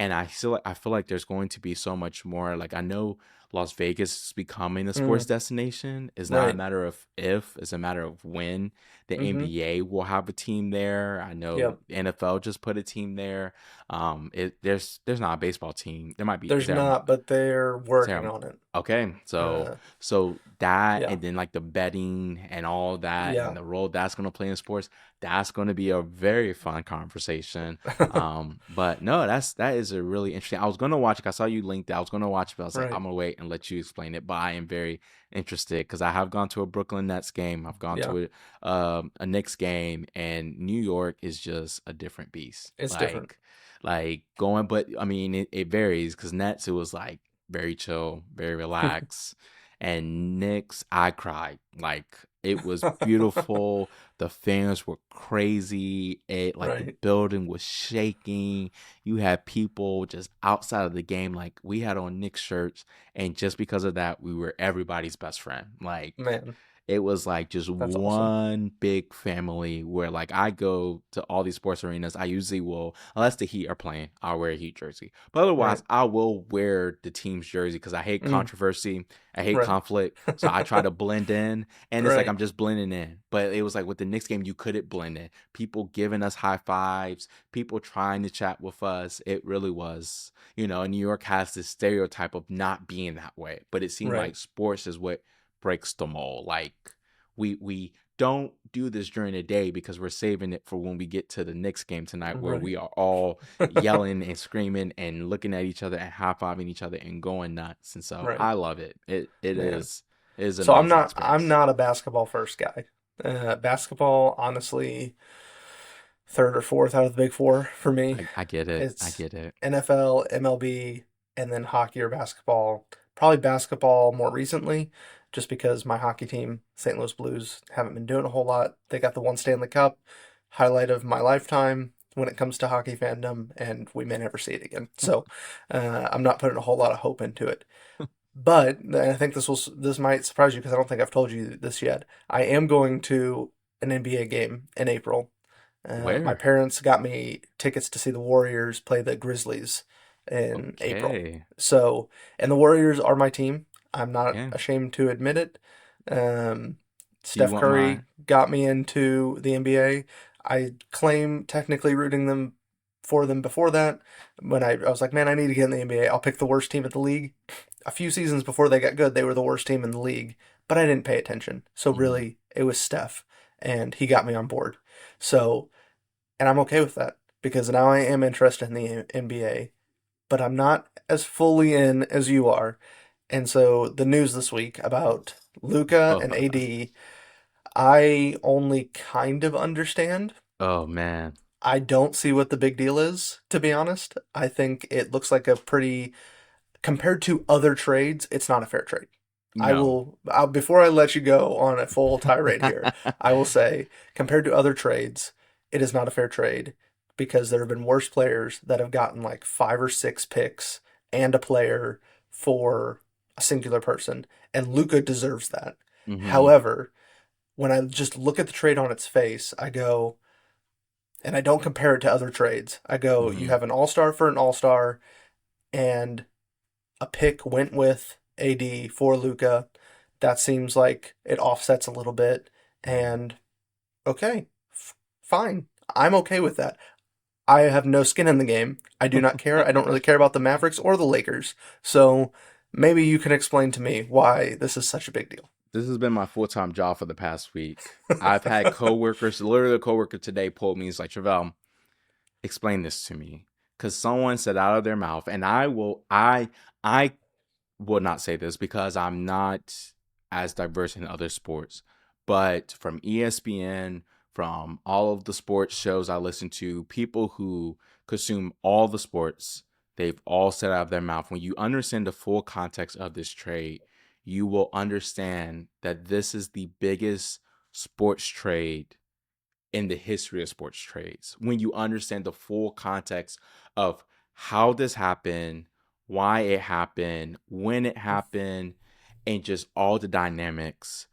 and I feel like there's going to be so much more. Like I know Las Vegas is becoming a sports Mm, destination. It's not a right. matter of if, it's a matter of when the Mm-hmm. NBA will have a team there. I know Yep. the NFL just put a team there. There's not a baseball team. There might be. Is There's there a not, but they're working Sam. on it. Okay, so Uh, that, yeah. and then like the betting and all that and Yeah. the role that's going to play in sports, that's going to be a very fun conversation. But no, that is a really interesting. I was going to watch it. I saw you linked it. I was going to watch it, but I was like, Right. I'm gonna wait and let you explain it. But I am very interested because I have gone to a Brooklyn Nets game. I've gone Yeah. to a Knicks game, and New York is just a different beast. It's different. Like going, but I mean, it varies because Nets, it was like very chill, very relaxed. And Knicks, I cried. Like it was beautiful. The fans were crazy. Like the Right. building was shaking. You had people just outside of the game. Like we had on Knicks shirts, and just because of that, we were everybody's best friend. Like Man, it was like just that's awesome. one big family where like I go to all these sports arenas. I usually will, unless the Heat are playing, I'll wear a Heat jersey. But Right. otherwise, I will wear the team's jersey because I hate Mm, controversy. I hate right. conflict. So I try to blend in, and it's like Right. I'm just blending in. But it was like with the Knicks game, you couldn't blend in. People giving us high fives, people trying to chat with us. It really was, and New York has this stereotype of not being that way. But it seemed Right. like sports is what breaks the mold. Like we don't do this during the day because we're saving it for when we get to the Knicks game tonight, where Right. we are all yelling and screaming and looking at each other and high fiving each other and going nuts. And so Right. I love it. It Man. is an So amazing I'm experience. not a basketball first guy. Basketball, honestly, third or fourth out of the big four for me. I get it. I It's get it. NFL, MLB, and then hockey or basketball. Probably basketball more recently, just because my hockey team, St. Louis Blues, haven't been doing a whole lot. They got the one Stanley Cup, highlight of my lifetime when it comes to hockey fandom, and we may never see it again. So I'm not putting a whole lot of hope into it. But and I think this might surprise you because I don't think I've told you this yet. I am going to an NBA game in April. My Where? parents got me tickets to see the Warriors play the Grizzlies in April. Okay. So, and the Warriors are my team. I'm not Okay. ashamed to admit it. Um, Do you Steph want my Curry got me into the NBA. I claim technically rooting them for them before that. When I was like, man, I need to get in the NBA. I'll pick the worst team in the league. A few seasons before they got good, they were the worst team in the league, but I didn't pay attention. So Mhm. really, it was Steph, and he got me on board. So, and I'm okay with that because now I am interested in the NBA, but I'm not as fully in as you are. And so the news this week about Luka Oh, and AD, I only kind of understand. oh man. I don't see what the big deal is, to be honest. I think it looks like a pretty compared to other trades, it's not a fair trade. No. Before I let you go on a full tirade here, I will say, compared to other trades, it is not a fair trade because there have been worse players that have gotten like 5 or 6 picks and a player for a singular person, and Luka deserves that. Mm-hmm. However, when I just look at the trade on its face, I go, and I don't compare it to other trades. I go, you Mm-hmm. have an all-star for an all-star, and a pick went with AD for Luca. That seems like it offsets a little bit. And okay, fine. I'm okay with that. I have no skin in the game. I do not care. I don't really care about the Mavericks or the Lakers. So maybe you can explain to me why this is such a big deal. This has been my full-time job for the past week. I've had coworkers, literally a coworker today pulled me. He's like, Travelle, explain this to me. Because someone said out of their mouth, and I will not say this because I'm not as diverse in other sports, but from ESPN, from all of the sports shows I listen to, people who consume all the sports, they've all said out of their mouth, when you understand the full context of this trade, you will understand that this is the biggest sports trade in the history of sports trades. When you understand the full context of how this happened, why it happened, when it happened, and just all the dynamics.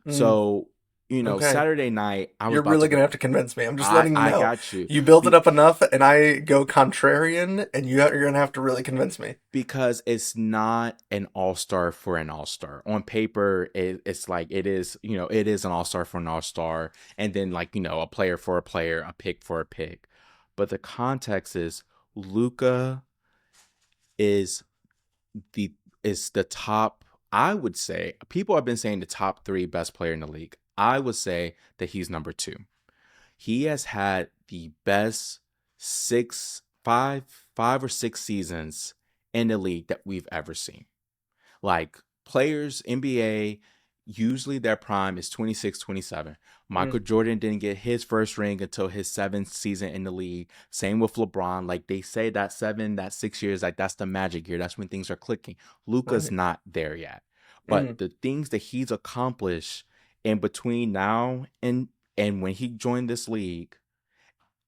Mm, So, okay. Saturday night, I was You're about to really go. gonna have to convince me. I'm just I letting you I know. got you. You build it Be- up enough, and I go contrarian, and you're gonna have to really convince me. because it's not an all-star for an all-star. On paper, it's like it is, it is an all-star for an all-star, and then like, a player for a player, a pick for a pick. But the context is Luca is the the top, I would say, people have been saying the top 3 best player in the league. I would say that he's number 2. He has had the best 5 or 6 seasons in the league that we've ever seen. Like players, NBA, usually their prime is 26, 27. Mm, Michael Jordan didn't get his first ring until his 7th season in the league. Same with LeBron. Like they say that 6 years, like that's the magic year. That's when things are clicking. Luka's right. not there yet. But Mm, the things that he's accomplished in between now and when he joined this league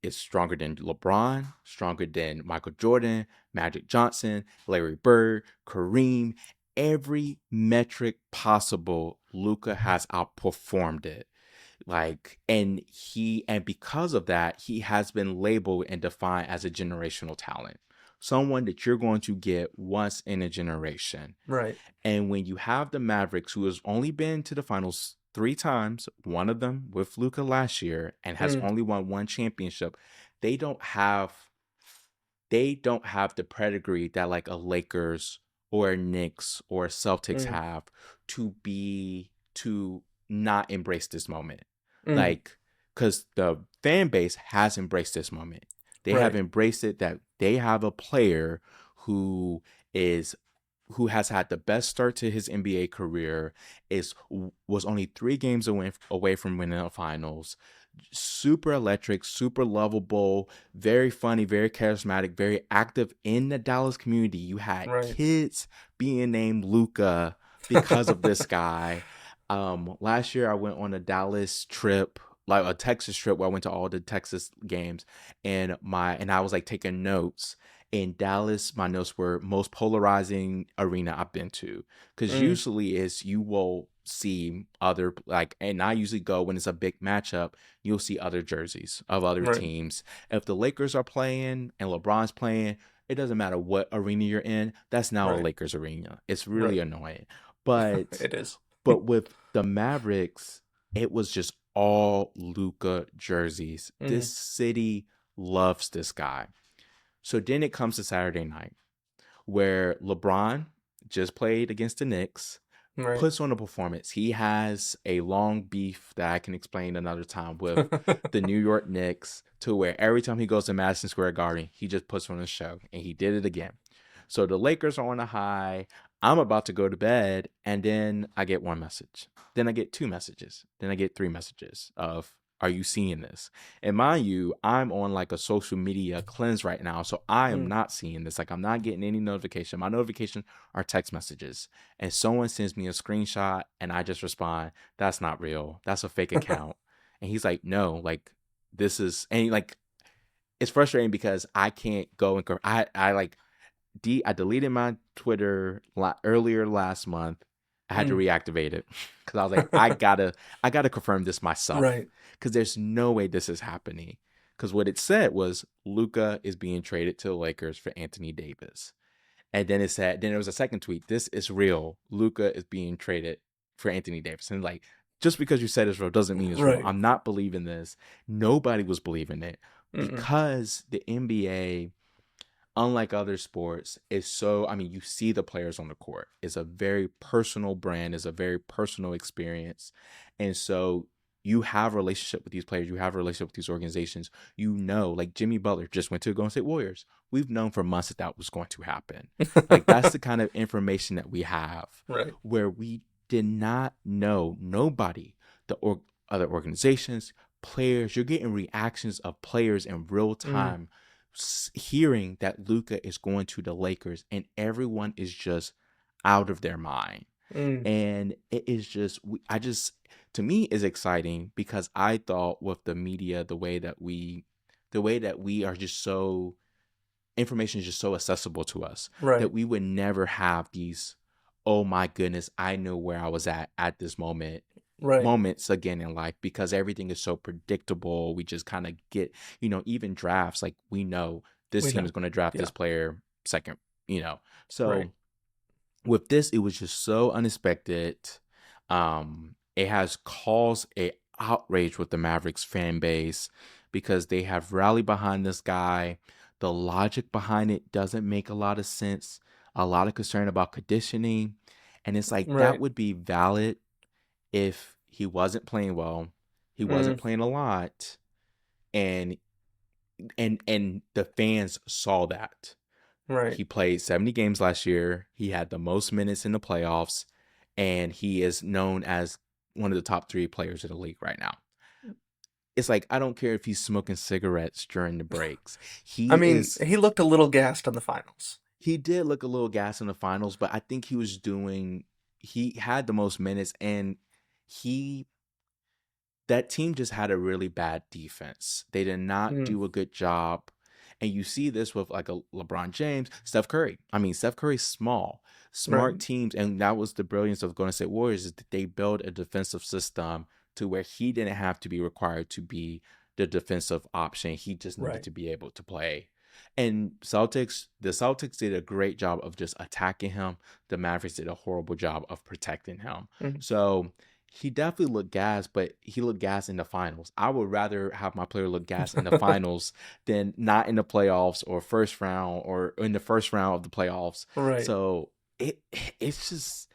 is stronger than LeBron, stronger than Michael Jordan, Magic Johnson, Larry Bird, Kareem. Every metric possible, Luka has outperformed it. And because of that, he has been labeled and defined as a generational talent. Someone that you're going to get once in a generation. right. And when you have the Mavericks, who has only been to the finals 3 times, one of them with Luka last year, and has Mm, only won one championship, they don't have the pedigree that like a Lakers or a Knicks or a Celtics mm, have to not embrace this moment. mm, Like, because the fan base has embraced this moment. They have right. embraced it that they have a player who is who has had the best start to his NBA career, was only 3 games away from winning the finals. Super electric, super lovable, very funny, very charismatic, very active in the Dallas community. You had Right. kids being named Luca because of this guy. Last year I went on a Dallas trip, like a Texas trip, where I went to all the Texas games, and I was like taking notes. In Dallas, my notes were most polarizing arena I've been to. Because Mm, usually is you will see other, like, and I usually go when it's a big matchup, you'll see other jerseys of other right. teams. If the Lakers are playing and LeBron's playing, it doesn't matter what arena you're in. That's now a Right. Lakers arena. It's really Right. annoying. But It is. but with the Mavericks, it was just all Luka jerseys. This Mm, city loves this guy. So then it comes to Saturday night, where LeBron just played against the Knicks, right. puts on a performance. He has a long beef that I can explain another time with the New York Knicks, to where every time he goes to Madison Square Garden, he just puts on a show, and he did it again. So the Lakers are on a high. I'm about to go to bed, and then I get one message. Then I get 2 messages. Then I get 3 messages of Are you seeing this? And mind you, I'm on like a social media cleanse right now. So I am Mm. not seeing this. Like I'm not getting any notification. My notification are text messages. And someone sends me a screenshot and I just respond, that's not real. That's a fake account. And he's like, no, like this is, and like, it's frustrating because I can't go and, I like, I deleted my Twitter earlier last month. I had to Mm. reactivate it because I was like, I gotta confirm this myself Right. because there's no way this is happening. Because what it said was Luka is being traded to the Lakers for Anthony Davis, and then it said, then there was a second tweet. This is real. Luka is being traded for Anthony Davis, and like, just because you said it's real doesn't mean it's real. Right. I'm not believing this. Nobody was believing it Mm-mm. because the NBA, unlike other sports, is so, I mean, you see the players on the court. It's a very personal brand, it's a very personal experience. And so you have a relationship with these players, you have a relationship with these organizations. You know, like Jimmy Butler just went to the Golden State Warriors. We've known for months that that was going to happen. Like that's the kind of information that we have Right. where we did not know, nobody, other organizations, players, you're getting reactions of players in real Mm. time hearing that Luka is going to the Lakers, and everyone is just out of their mind. Mm. And it is just, I just, to me, is exciting because I thought with the media, the way that we are just so, information is just so accessible to us that Right. we would never have these, oh my goodness, I know where I was at this moment Right. moments again in life because everything is so predictable. We just kind of get, even drafts, like we know this We team know. is going to draft Yeah. this player second, So Right. with this, it was just so unexpected. It has caused a outrage with the Mavericks fan base because they have rallied behind this guy. The logic behind it doesn't make a lot of sense. A lot of concern about conditioning. And it's like that Right. would be valid if he wasn't playing well, he Mm. wasn't playing a lot, and the fans saw that. Right. He played 70 games last year. He had the most minutes in the playoffs, and he is known as one of the top 3 players in the league right now. It's like I don't care if he's smoking cigarettes during the breaks. I He mean, is he looked a little gassed on the finals. he did look a little gas in the finals, but I think he had the most minutes and he that team just had a really bad defense. They did not Mm. do a good job. And you see this with like a LeBron James, Steph Curry. I mean, Steph Curry's small, Right. smart teams. And that was the brilliance of Golden State Warriors is that they built a defensive system to where he didn't have to be required to be the defensive option. He just needed Right. to be able to play. And the Celtics did a great job of just attacking him. The Mavericks did a horrible job of protecting him. Mm. So he definitely looked gas, but he looked gas in the finals. I would rather have my player look gas in the finals than not in the playoffs or first round or in the first round of the playoffs. Right. So it it's just,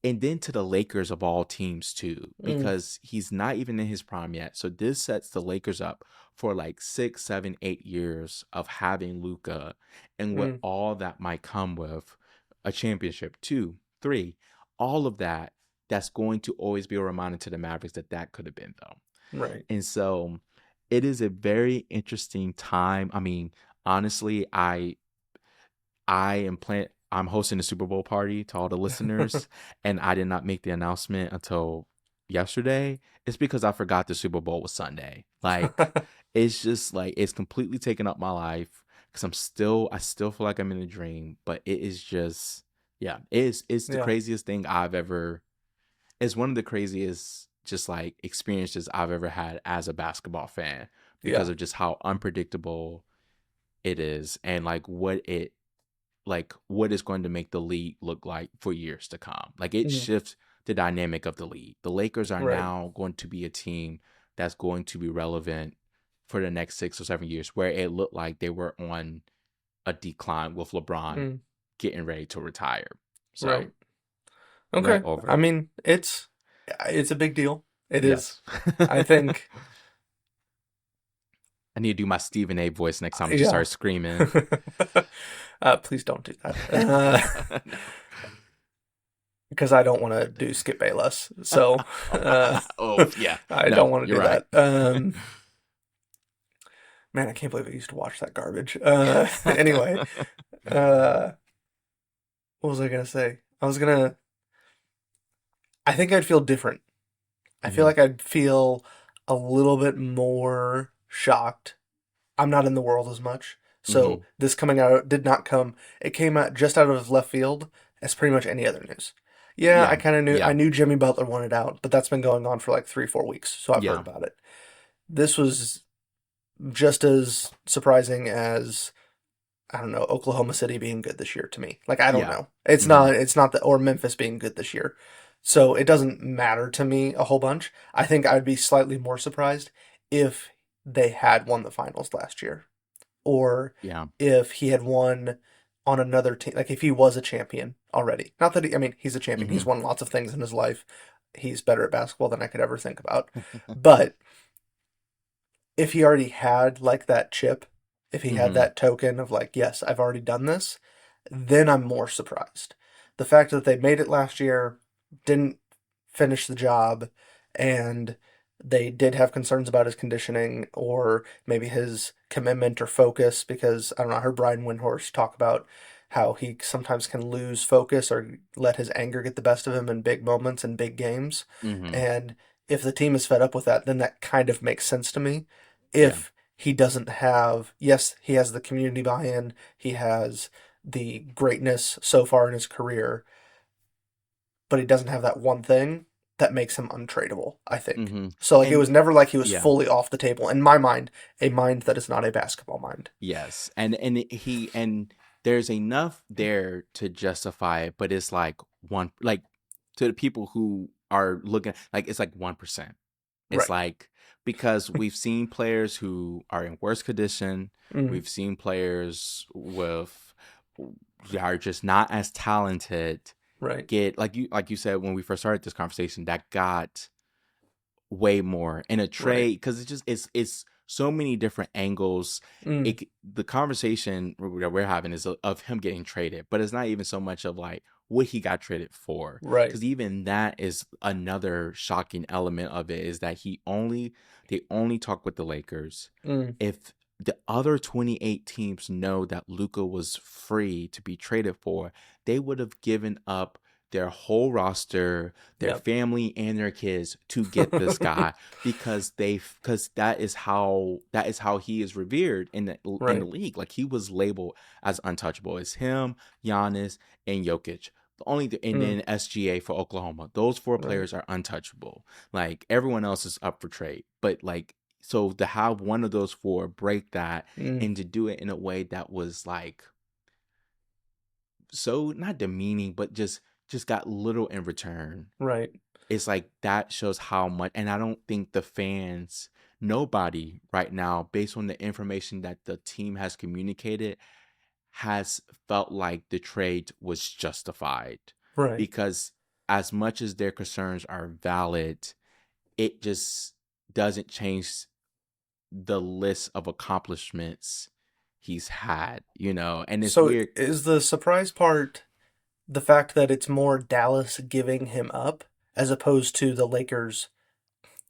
and then to the Lakers of all teams too, Mm. because he's not even in his prime yet. So this sets the Lakers up for like 6, 7, 8 years of having Luka and what Mm. all that might come with a championship, 2, 3, all of that. That's going to always be a reminder to the Mavericks that that could have been though. Right. And so it is a very interesting time. I mean, honestly, I'm hosting a Super Bowl party to all the listeners, and I did not make the announcement until yesterday. It's because I forgot the Super Bowl was Sunday. Like, it's just like it's completely taken up my life because I still feel like I'm in a dream, but it is just, yeah, it's the Yeah. craziest thing I've ever. It's one of the craziest just like experiences I've ever had as a basketball fan because Yeah. of just how unpredictable it is and like what is going to make the league look like for years to come. Like it Mm. shifts the dynamic of the league. The Lakers are Right. now going to be a team that's going to be relevant for the next 6 or 7 years, where it looked like they were on a decline with LeBron Mm. getting ready to retire. So Right. right Okay. over I it. mean, it's a big deal. It is. Yes. I think. I need to do my Stephen A voice next time. I just Yeah. start screaming. Please don't do that. No. because I don't want to do Skip Bayless. So Oh yeah, I don't no, want to you're do right. that. Man, I can't believe I used to watch that garbage. Anyway, uh, what was I gonna say? I think I'd feel different. I feel Hmm. like I'd feel a little bit more shocked. I'm not in the world as much. So Hmm. this coming out did not come. It came out just out of left field as pretty much any other news. Yeah, I Yeah, kind of knew. I yeah, knew Jimmy Butler wanted out, but that's been going on for like 3, 4 weeks. So I've heard yeah. about it. This was just as surprising as I don't know Oklahoma City being good this year to me. Like I don't Yeah. know. It's Hmm. not. It's not that or Memphis being good this year. So it doesn't matter to me a whole bunch. I think I'd be slightly more surprised if they had won the finals last year or Yeah. if he had won on another team, like if he was a champion already. Not that I mean, he's a champion. Hmm. He's won lots of things in his life. He's better at basketball than I could ever think about. But if he already had like that chip, if he had Hmm. that token of like, yes, I've already done this, then I'm more surprised. The fact that they made it last year, didn't finish the job, and they did have concerns about his conditioning or maybe his commitment or focus because I don't know, I heard Brian Windhorst talk about how he sometimes can lose focus or let his anger get the best of him in big moments and big games. Hmm. And if the team is fed up with that, then that kind of makes sense to me. Yeah. If he doesn't have, yes, he has the community buy-in, he has the greatness so far in his career, but he doesn't have that one thing that makes him untradeable, I think. Hmm. So like it And was never like he was yeah. fully off the table in my mind, a mind that is not a basketball mind. Yes, and there's enough there to justify it, but it's like one like to the people who are looking like it's like 1%. It's Right. like because we've seen players who are in worse condition, Mm, we've seen players with who are just not as talented right. get like you said when we first started this conversation that got way more in a Right. trade because it's so many different angles. Mm, The conversation that we're having is of him getting traded, but it's not even so much of like what he got traded for, right. because even that is another shocking element of it is that they only talk with the Lakers. Mm, If the other 28 teams know that Luka was free to be traded for, they would have given up their whole roster, their yep. family and their kids to get this guy because that is how he is revered in the Right. league. Like he was labeled as untouchable. It's him, Giannis, and Jokic. And Mm, then SGA for Oklahoma. Those four right. players are untouchable. Like everyone else is up for trade. But like so to have one of those four break that Mm, and to do it in a way that was like so not demeaning, but just got little in return. right. It's like that shows how much, and I don't think the fans, nobody right now, based on the information that the team has communicated, has felt like the trade was justified. Right. Because as much as their concerns are valid, it just doesn't change the list of accomplishments he's had, and it's So weird. is the surprise part the fact that it's more Dallas giving him up as opposed to the Lakers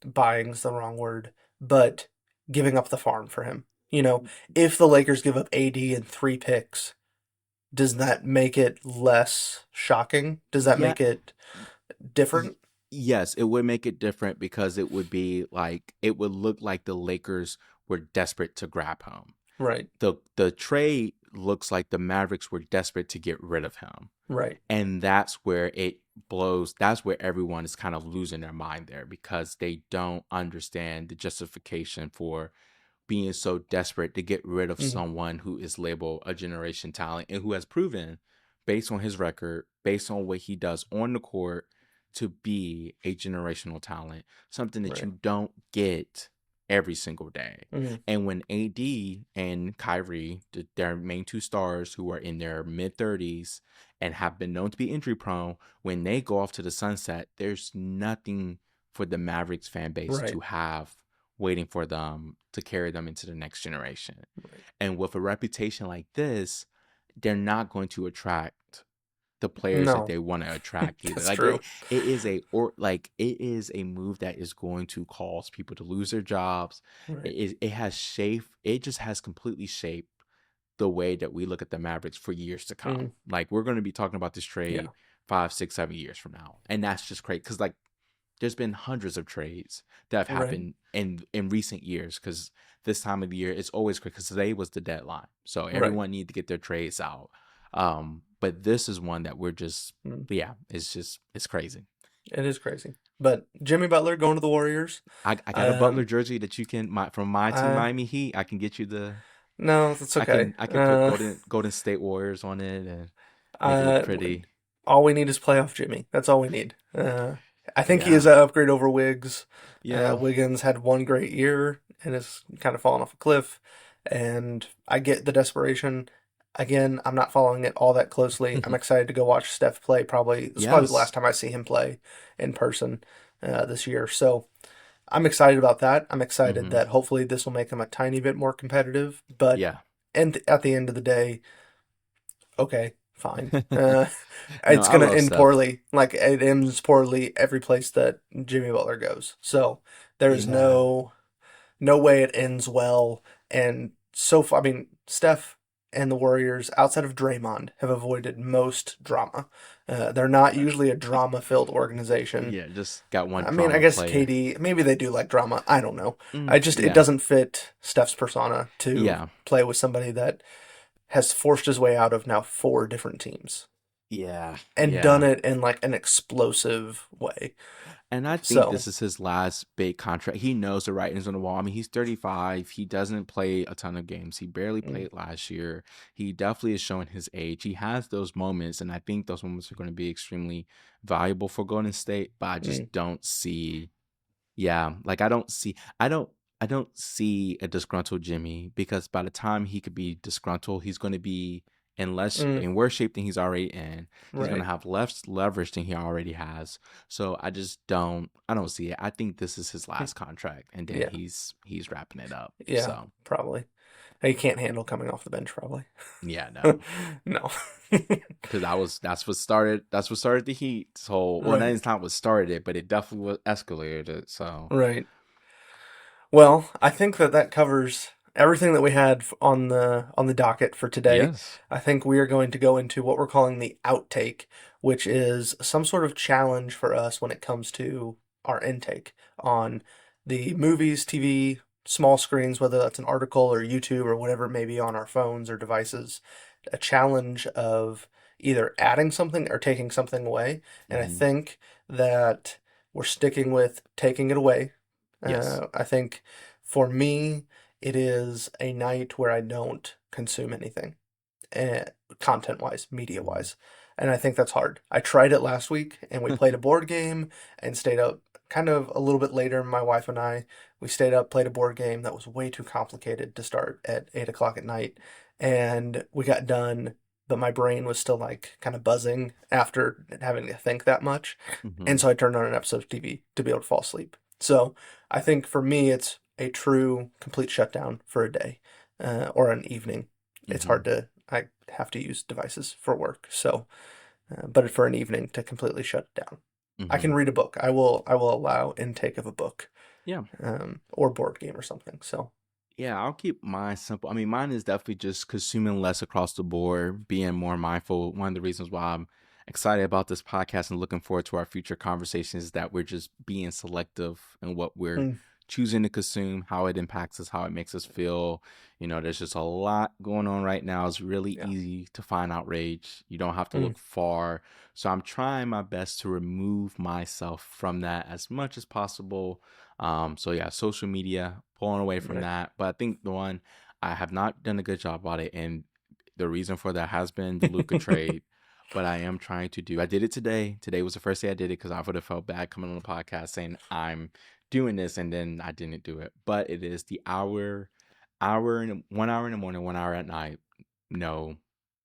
buying's the wrong word, but giving up the farm for him. If the Lakers give up AD and 3 picks, does that make it less shocking? Does that Yeah. make it different? Yes, it would make it different because it would be like it would look like the Lakers were desperate to grab him. Right, The trade looks like the Mavericks were desperate to get rid of him. right, And that's where it blows. That's where everyone is kind of losing their mind there because they don't understand the justification for being so desperate to get rid of mm, someone who is labeled a generation talent and who has proven, based on his record, based on what he does on the court, to be a generational talent, something that right, you don't get every single day. mm, And when AD and Kyrie, their main two stars who are in their mid 30s and have been known to be injury prone, when they go off to the sunset, there's nothing for the Mavericks fan base right, to have waiting for them to carry them into the next generation. right, And with a reputation like this, they're not going to attract the players that No, they want to attract either. that's Like true. it is a move that is going to cause people to lose their jobs. Right. It just has completely shaped the way that we look at the Mavericks for years to come. Mm, Like we're going to be talking about this yeah. trade 5, 6, 7 years from now, and that's just crazy because like there's been hundreds of trades that have Right. happened in recent years because this time of the year it's always quick because today was the deadline, so Right. everyone need to get their trades out. But this is one that we're just Mm. yeah, it's crazy. It is crazy. But Jimmy Butler going to the Warriors. I got a Butler Um, jersey that you can from my team I Miami Heat. I can get you the no, that's okay. I can put Golden State Warriors on it and make it look Uh, pretty. all we need is playoff Jimmy. That's all we need. I think he is Yeah, an upgrade over Wiggs. yeah. Wiggins had one great year and has kind of fallen off a cliff. And I get the desperation. Again, I'm not following it all that closely. I'm excited to go watch Steph play. Probably this is probably the Yes. last time I see him play in person this year. So I'm excited about that. I'm excited Hmm. that hopefully this will make him a tiny bit more competitive. But Yeah. and at the end of the day, okay, fine. No, It's I gonna love end Steph. poorly. Like it ends poorly every place that Jimmy Butler goes. So there's Yeah. no way it ends well. And so far, I mean, Steph and the Warriors, outside of Draymond, have avoided most drama. They're not usually a drama-filled organization. Yeah, just got one I mean, I drama guess player. KD, maybe they do like drama. I don't know. It Yeah. doesn't fit Steph's persona to Yeah. play with somebody that has forced his way out of now four different teams Yeah. and done Yeah. it in like an explosive way. And I think So, this is his last big contract. He knows the writing's on the wall. I mean, he's 35. He doesn't play a ton of games. He barely mm, played last year. He definitely is showing his age. He has those moments, and I think those moments are going to be extremely valuable for Golden State, but I just mm, don't see yeah, like I don't see a disgruntled Jimmy because by the time he could be disgruntled, he's going to be mm, in worse shape than he's already in. He's going to right. have less leverage than he already has. So I don't see it. I think this is his last contract and then Yeah, he's wrapping it up. yeah, So, probably. He can't handle coming off the bench, probably. yeah, no. No. Cuz that's what started the Heat. So, well, that Right, is not what started it, but it definitely was escalated it. So, right. Well, I think that that covers everything that we had on the docket for today. yes. I think we are going to go into what we're calling the outtake, which is some sort of challenge for us when it comes to our intake on the movies, TV, small screens, whether that's an article or YouTube or whatever it may be on our phones or devices. A challenge of either adding something or taking something away. And I Mhm. think that we're sticking with taking it away. Yes. I think for me, it is a night where I don't consume anything, uh, content wise, media Mhm. wise. And I think that's hard. I tried it last week and we played a board game and stayed up kind of a little bit later. My wife and I, we stayed up, played a board game that was way too complicated to start at 8 o'clock at night. And we got done, but my brain was still like kind of buzzing after having to think that much. And Mhm. so I turned on an episode of TV to be able to fall asleep. So I think for me, it's a true complete shutdown for a day or an evening. It's hard Mhm. to, I have to use devices for work. So, but for an evening to completely shut it down. I can Mhm. read a book. I will allow intake of a book Yeah. or board game or something. So, Yeah, I'll keep mine simple. I mean, mine is definitely just consuming less across the board, being more mindful. One of the reasons why I'm excited about this podcast and looking forward to our future conversations is that we're just being selective in what we're mm, choosing to consume, how it impacts us, how it makes us feel. You know, there's just a lot going on right now. It's really yeah, easy to find outrage. You don't have to mm, look far. So I'm trying my best to remove myself from that as much as possible. So yeah, social media, pulling away from right. that. But I think the one I have not done a good job about it, and the reason for that has been the Luka trade. But I am trying to do. I did it today. Today was the first day I did it because I would have felt bad coming on the podcast saying I'm doing this and then I didn't do it. But it is the hour and 1 hour in the morning, 1 hour at night. No,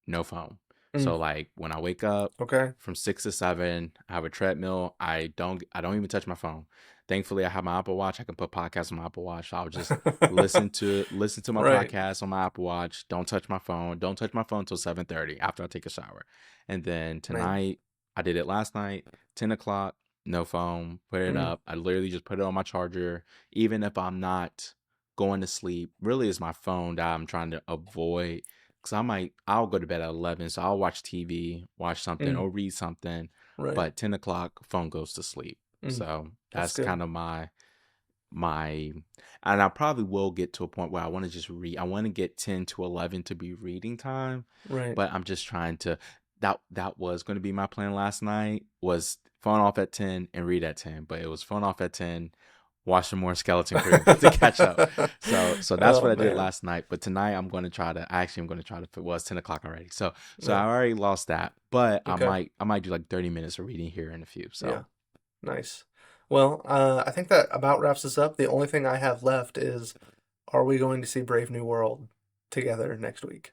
no phone. Mm, So like when I wake up okay. from 6 to 7, I have a treadmill. I don't even touch my phone. Thankfully, I have my Apple Watch. I can put podcasts on my Apple Watch. So I'll just listen to my Right. podcast on my Apple Watch. Don't touch my phone. Don't touch my phone until 7:30 after I take a shower. And then Right. tonight, I did it last night, 10 o'clock, no phone, put it Mm. up. I literally just put it on my charger. Even if I'm not going to sleep, really it's my phone that I'm trying to avoid. Because I'll go to bed at 11. So I'll watch TV, watch something, Mm. or read something. Right. But 10 o'clock, phone goes to sleep. Mm. So That's that's good. kind of my and I probably will get to a point where I want to just read. I want to get 10 to 11 to be reading time, Right. but I'm just trying to that was going to be my plan last night was phone off at 10 and read at 10, but it was phone off at 10, watch some more Skeleton Crew to catch up. So that's Oh what I did man. last night, but tonight I'm going to try to if it was 10 o'clock already. So I Yeah. already lost that, but Okay. I might do like 30 minutes of reading here in a few. Yeah. So Nice. Well, I think that about wraps us up. The only thing I have left is, are we going to see Brave New World together next week?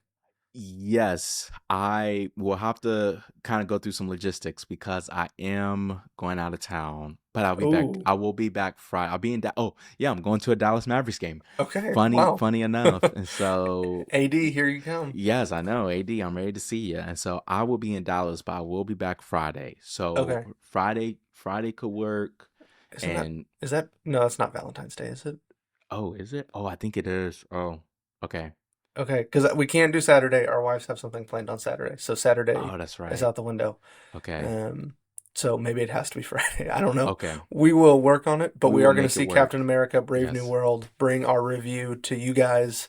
yes, I will have to kind of go through some logistics because I am going out of town, but I'll be back. Oh, I will be back Friday. I'll be in Oh, yeah, I'm going to a Dallas Mavericks game. okay. Funny, Wow. funny enough. And so, AD, here you come. yes, I know, AD, I'm ready to see you. And so I will be in Dallas, but I will be back Friday. So Okay. Friday could work. Isn't that, And is that, no, it's not Valentine's Day, is it? oh, is it? Oh, I think it is. Oh, okay. Okay, because we can't do Saturday. Our wives have something planned on Saturday, so Saturday Oh, that's is right. out the window. Okay. Um, so maybe it has to be Friday. I don't know. Okay. We will work on it, but We we will are going to make it see Captain work. America: Brave New Yes. World. Bring our review to you guys,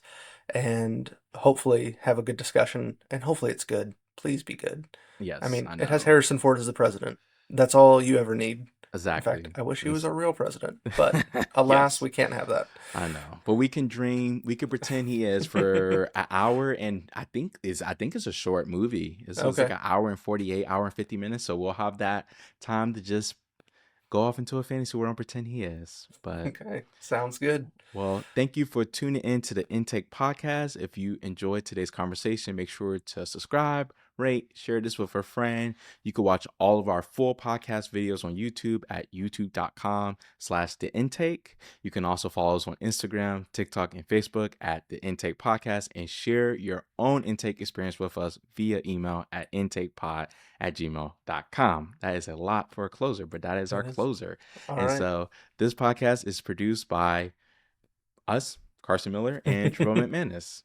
and hopefully have a good discussion. And hopefully it's good. Please be good. I Yes, mean, I it has know. Harrison Ford as the president. That's all you ever need. In fact, Exactly. I wish he was It's- our real president, but alas, yes, we can't have that. I know. But we can dream. We can pretend he is for an hour, and I think it's a short movie. It's like Okay. an hour and 48, hour and 50 minutes. So we'll have that time to just go off into a fantasy world and pretend he is. But Okay. Sounds good. well, thank you for tuning in to the Intake Podcast. If you enjoyed today's conversation, make sure to subscribe, rate, share this with a friend. You can watch all of our full podcast videos on YouTube at youtube.com/the intake. You can also follow us on Instagram, TikTok, and Facebook at the Intake Podcast and share your own intake experience with us via email at intakepod@gmail.com. That is a lot for a closer, but that is our That is closer. all And right. so this podcast is produced by us, Carson Miller, and Travelle McManus.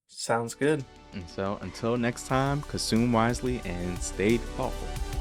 Sounds good. And so until next time, consume wisely and stay thoughtful.